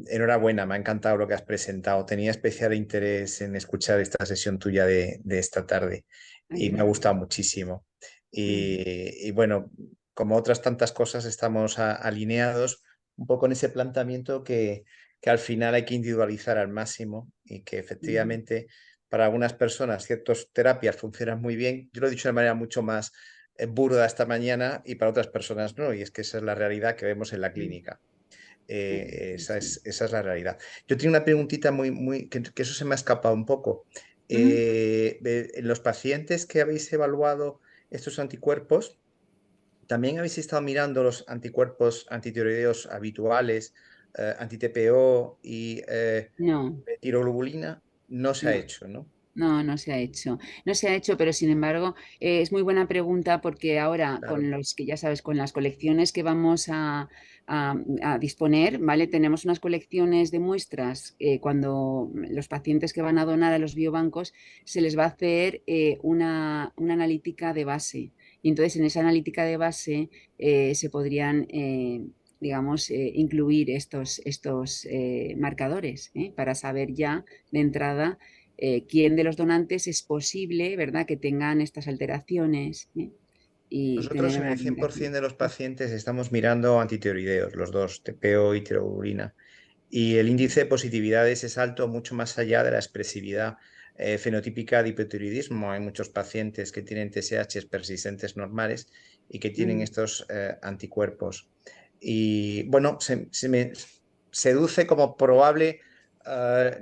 enhorabuena, me ha encantado lo que has presentado. Tenía especial interés en escuchar esta sesión tuya de esta tarde y me ha gustado muchísimo. Y bueno, como otras tantas cosas, estamos alineados un poco en ese planteamiento que al final hay que individualizar al máximo y que efectivamente para algunas personas ciertas terapias funcionan muy bien. Yo lo he dicho de manera mucho más burda esta mañana y para otras personas no, y es que esa es la realidad que vemos en la clínica. Esa es la realidad. Yo tengo una preguntita que eso se me ha escapado un poco. En los pacientes que habéis evaluado estos anticuerpos, ¿también habéis estado mirando los anticuerpos antitiroideos habituales, anti-TPO y No, tiroglobulina? No se ha no. hecho, ¿no? No, no se ha hecho. No se ha hecho, pero sin embargo, es muy buena pregunta porque ahora Claro. con los que ya sabes, con las colecciones que vamos a disponer, ¿vale? Tenemos unas colecciones de muestras cuando los pacientes que van a donar a los biobancos se les va a hacer una analítica de base. Y entonces en esa analítica de base se podrían digamos, incluir estos marcadores para saber ya de entrada quién de los donantes es posible, ¿verdad?, que tengan estas alteraciones y Nosotros tener en una el 100% limitación. de los pacientes estamos mirando antitiroideos, los dos, TPO y tiroglobulina. Y el índice de positividades es alto mucho más allá de la expresividad fenotípica de hipotiroidismo. Hay muchos pacientes que tienen TSH persistentes normales y que tienen estos anticuerpos. Y bueno, se me seduce como probable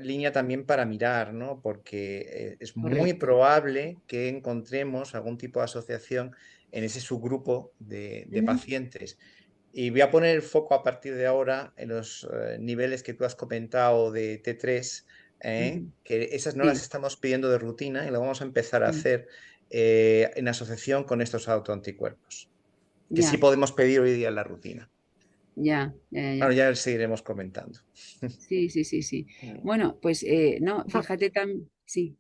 línea también para mirar, ¿no? Porque es muy Correcto. probable que encontremos algún tipo de asociación en ese subgrupo de pacientes. Y voy a poner el foco a partir de ahora en los niveles que tú has comentado de T3, que esas no las Sí, estamos pidiendo de rutina y lo vamos a empezar a hacer en asociación con estos autoanticuerpos, que sí ya, podemos pedir hoy día en la rutina. ya. Bueno, ya seguiremos comentando. Sí, sí, sí, sí. Sí. Bueno, pues no, fíjate también, sí,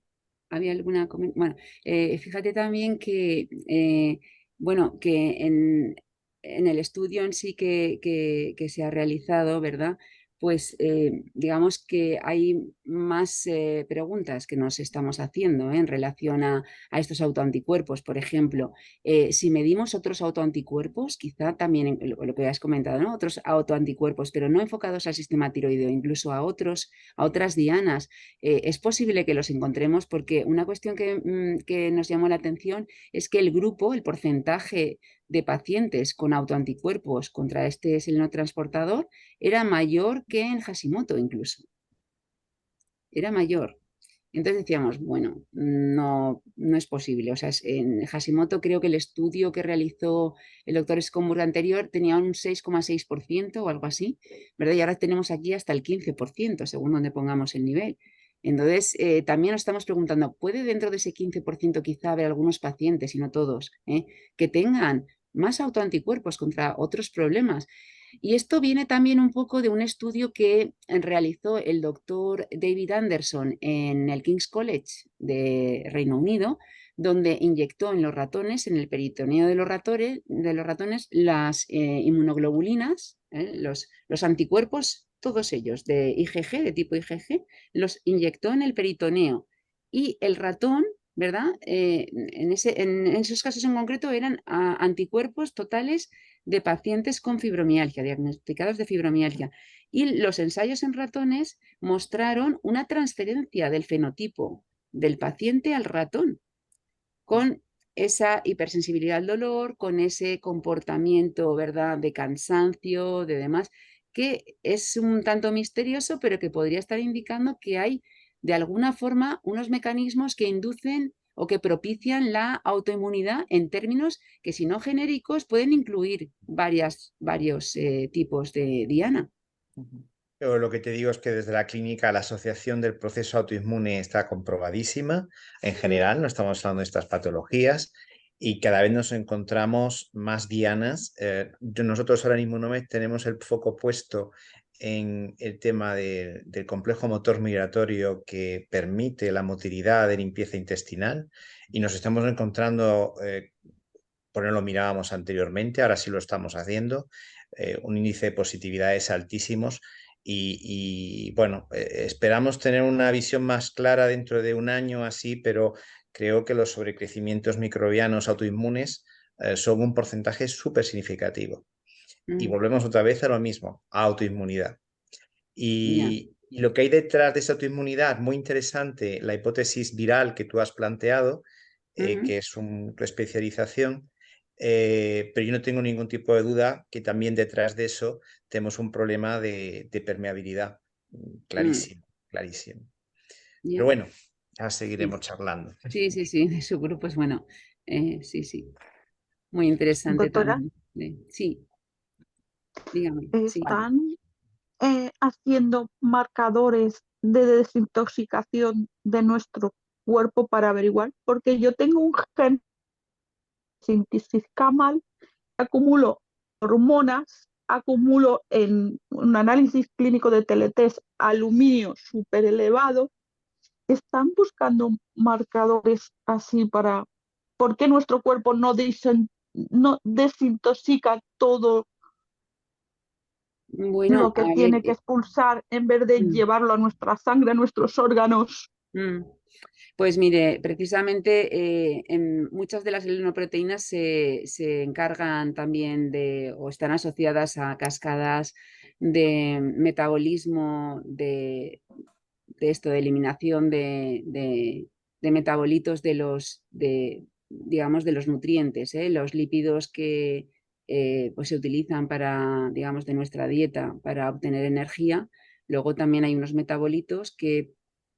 había alguna, bueno, fíjate también que, bueno, que en el estudio en sí que se ha realizado, ¿verdad? Pues digamos que hay más preguntas que nos estamos haciendo en relación a estos autoanticuerpos. Por ejemplo, si medimos otros autoanticuerpos, quizá también lo que has comentado, ¿no? Otros autoanticuerpos, pero no enfocados al sistema tiroideo, incluso a otras dianas, es posible que los encontremos porque una cuestión que nos llamó la atención es que el grupo, el porcentaje de pacientes con autoanticuerpos contra este selenotransportador era mayor que en Hashimoto incluso, era mayor. Entonces decíamos, bueno, no es posible. O sea, en Hashimoto creo que el estudio que realizó el doctor Schomburg anterior tenía un 6,6% o algo así, ¿verdad? Y ahora tenemos aquí hasta el 15%, según donde pongamos el nivel. Entonces, también nos estamos preguntando, ¿puede dentro de ese 15% quizá haber algunos pacientes, y no todos, que tengan más autoanticuerpos contra otros problemas? Y esto viene también un poco de un estudio que realizó el doctor David Anderson en el King's College de Reino Unido, donde inyectó en los ratones, en el peritoneo de los ratones, las inmunoglobulinas, los anticuerpos, todos ellos de IgG, de tipo IgG, los inyectó en el peritoneo. Y el ratón, ¿verdad? En esos casos en concreto eran anticuerpos totales de pacientes con fibromialgia, diagnosticados de fibromialgia. Y los ensayos en ratones mostraron una transferencia del fenotipo del paciente al ratón, con esa hipersensibilidad al dolor, con ese comportamiento, ¿verdad?, de cansancio, de demás, que es un tanto misterioso, pero que podría estar indicando que hay de alguna forma unos mecanismos que inducen o que propician la autoinmunidad en términos que, si no genéricos, pueden incluir varios tipos de diana. Pero lo que te digo es que desde la clínica la asociación del proceso autoinmune está comprobadísima. En general, no estamos hablando de estas patologías y cada vez nos encontramos más dianas. Nosotros ahora en Immunomed tenemos el foco puesto en el tema del complejo motor migratorio que permite la motilidad de limpieza intestinal y nos estamos encontrando, por no lo mirábamos anteriormente, ahora sí lo estamos haciendo, un índice de positividades altísimos y bueno, esperamos tener una visión más clara dentro de un año así, pero creo que los sobrecrecimientos microbianos autoinmunes son un porcentaje súper significativo. Y Mm, volvemos otra vez a lo mismo, a autoinmunidad. ya. Y lo que hay detrás de esa autoinmunidad, muy interesante, la hipótesis viral que tú has planteado, que es tu especialización, pero yo no tengo ningún tipo de duda que también detrás de eso tenemos un problema de permeabilidad, Mm, clarísimo, clarísimo. ya. Pero bueno, ya Sí. seguiremos charlando. Sí, sí, sí, de su grupo es bueno. Sí, sí, muy interesante Doctora, también. Sí, dígame, sí. Vale. ¿están haciendo marcadores de desintoxicación de nuestro cuerpo para averiguar? Porque yo tengo un gen que se intoxica mal, acumulo hormonas, acumulo en un análisis clínico de teletest aluminio súper elevado. ¿Están buscando marcadores así para por qué nuestro cuerpo no desintoxica todo Bueno, lo que a ver, tiene que expulsar en vez de mm, llevarlo a nuestra sangre, a nuestros órganos? mm. Pues mire, precisamente en muchas de las selenoproteínas se encargan también de, o están asociadas a cascadas de metabolismo de esto, de eliminación de metabolitos digamos, de los nutrientes, ¿eh? Los lípidos que pues se utilizan para, digamos, de nuestra dieta para obtener energía. Luego también hay unos metabolitos que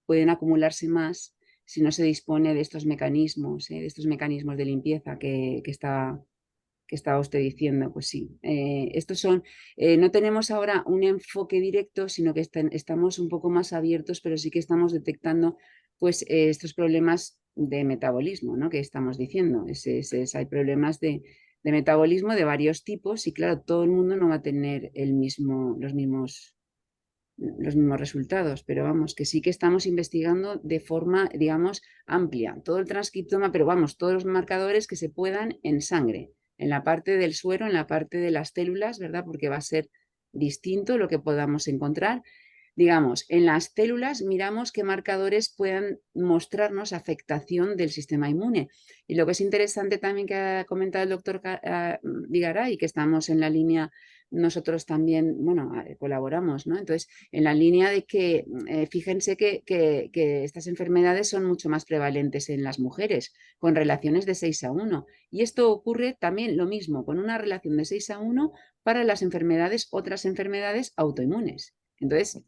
pueden acumularse más si no se dispone de estos mecanismos, de estos mecanismos de limpieza que estaba usted diciendo. Pues sí, estos son, no tenemos ahora un enfoque directo, sino que estamos un poco más abiertos, pero sí que estamos detectando pues estos problemas de metabolismo, ¿no? Que estamos diciendo. Hay problemas de metabolismo de varios tipos y claro, todo el mundo no va a tener los mismos resultados, pero vamos, que sí que estamos investigando de forma, digamos, amplia, todo el transcriptoma, pero vamos, todos los marcadores que se puedan en sangre, en la parte del suero, en la parte de las células, ¿verdad? Porque va a ser distinto lo que podamos encontrar. Digamos, en las células miramos qué marcadores puedan mostrarnos afectación del sistema inmune. Y lo que es interesante también que ha comentado el doctor Vigaray, que estamos en la línea, nosotros también, bueno, colaboramos, ¿no? Entonces, en la línea de que, fíjense que estas enfermedades son mucho más prevalentes en las mujeres, con relaciones de 6:1. Y esto ocurre también lo mismo, con una relación de 6:1 para las enfermedades, otras enfermedades autoinmunes. Entonces,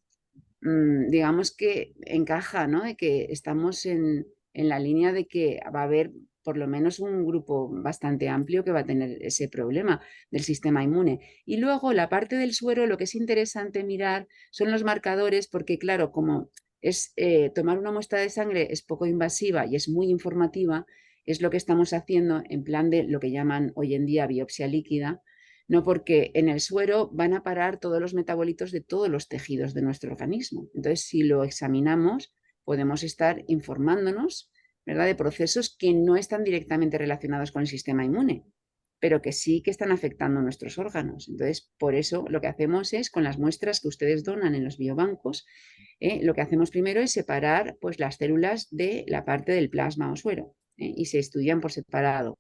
digamos que encaja, ¿no? De que estamos en la línea de que va a haber por lo menos un grupo bastante amplio que va a tener ese problema del sistema inmune. Y luego la parte del suero, lo que es interesante mirar son los marcadores, porque claro, como es tomar una muestra de sangre es poco invasiva y es muy informativa, es lo que estamos haciendo en plan de lo que llaman hoy en día biopsia líquida, no, porque en el suero van a parar todos los metabolitos de todos los tejidos de nuestro organismo. Entonces, si lo examinamos, podemos estar informándonos, ¿verdad?, de procesos que no están directamente relacionados con el sistema inmune, pero que sí que están afectando nuestros órganos. Entonces, por eso lo que hacemos es, con las muestras que ustedes donan en los biobancos, lo que hacemos primero es separar pues, las células de la parte del plasma o suero, y se estudian por separado,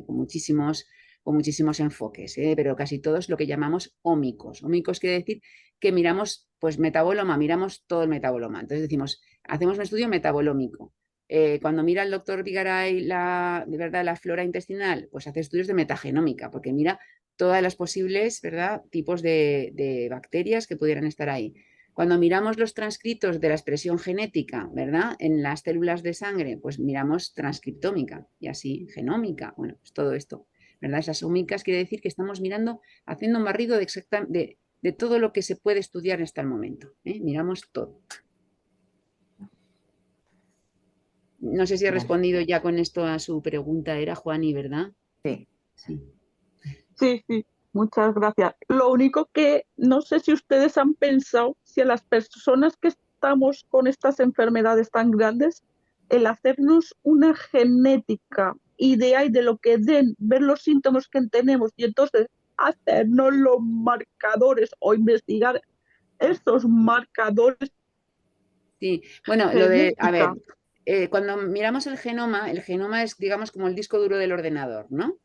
con muchísimos enfoques, pero casi todos lo que llamamos ómicos. Ómicos quiere decir que miramos, pues metaboloma, miramos todo el metaboloma. Entonces decimos, hacemos un estudio metabolómico. Cuando mira el doctor Vigaray de verdad, la flora intestinal, pues hace estudios de metagenómica, porque mira todas las posibles, ¿verdad?, tipos de bacterias que pudieran estar ahí. Cuando miramos los transcritos de la expresión genética, ¿verdad?, en las células de sangre, pues miramos transcriptómica y así genómica. Bueno, pues todo esto, ¿verdad? Esas ómicas quiere decir que estamos mirando, haciendo un barrido de todo lo que se puede estudiar hasta el momento. Miramos todo. No sé si he respondido ya con esto a su pregunta, era Juani, ¿verdad? Sí. Sí. Sí, sí, muchas gracias. Lo único que no sé si ustedes han pensado si a las personas que estamos con estas enfermedades tan grandes, el hacernos una genética ideal de lo que den, ver los síntomas que tenemos y entonces hacernos los marcadores o investigar estos marcadores Sí, bueno, a ver, genética. cuando miramos el genoma es, digamos, como el disco duro del ordenador, ¿no?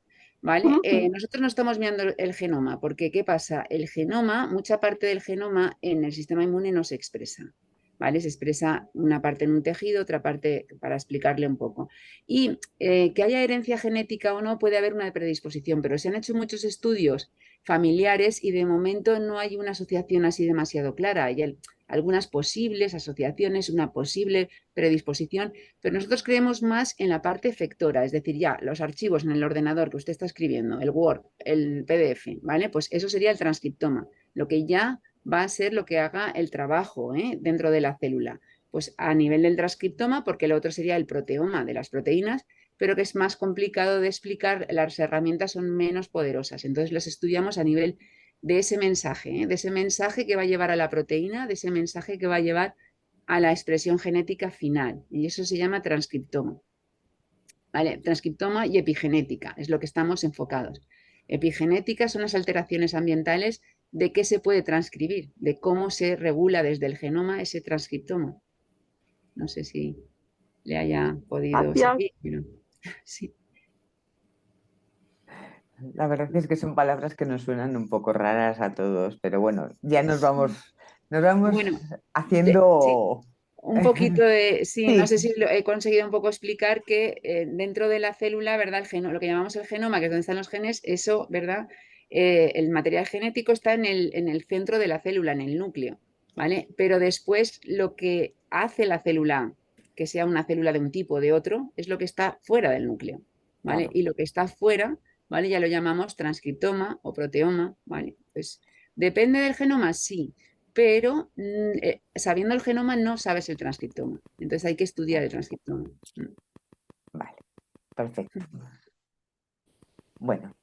¿vale? Ujú. Nosotros no estamos mirando el genoma, porque ¿qué pasa? El genoma, mucha parte del genoma en el sistema inmune no se expresa, ¿vale? Se expresa una parte en un tejido, otra parte para explicarle un poco. Y que haya herencia genética o no, puede haber una predisposición, pero se han hecho muchos estudios familiares y de momento no hay una asociación así demasiado clara. Hay algunas posibles asociaciones, una posible predisposición, pero nosotros creemos más en la parte efectora, es decir, ya los archivos en el ordenador que usted está escribiendo, el Word, el PDF, ¿vale? Pues eso sería el transcriptoma, lo que ya va a ser lo que haga el trabajo dentro de la célula. Pues a nivel del transcriptoma, porque lo otro sería el proteoma de las proteínas, pero que es más complicado de explicar, las herramientas son menos poderosas. Entonces los estudiamos a nivel de ese mensaje que va a llevar a la proteína, de ese mensaje que va a llevar a la expresión genética final. Y eso se llama transcriptoma. ¿Vale? Transcriptoma y epigenética, es lo que estamos enfocados. Epigenética son las alteraciones ambientales de qué se puede transcribir, de cómo se regula desde el genoma ese transcriptoma. No sé si le haya podido Gracias. seguir, pero sí. La verdad es que son palabras que nos suenan un poco raras a todos, pero bueno, ya nos vamos Bueno, sí, haciendo... un poquito de, sí, no Sí, sé si lo he conseguido un poco explicar que dentro de la célula, ¿verdad? Lo que llamamos el genoma, que es donde están los genes, eso, ¿verdad? El material genético está en el centro de la célula, en el núcleo, ¿vale? Pero después lo que hace la célula, que sea una célula de un tipo o de otro, es lo que está fuera del núcleo, ¿vale? claro. Y lo que está fuera, ¿vale? Ya lo llamamos transcriptoma o proteoma, ¿vale? Pues depende del genoma, sí, pero sabiendo el genoma no sabes el transcriptoma. Entonces hay que estudiar el transcriptoma. Vale, perfecto. Bueno,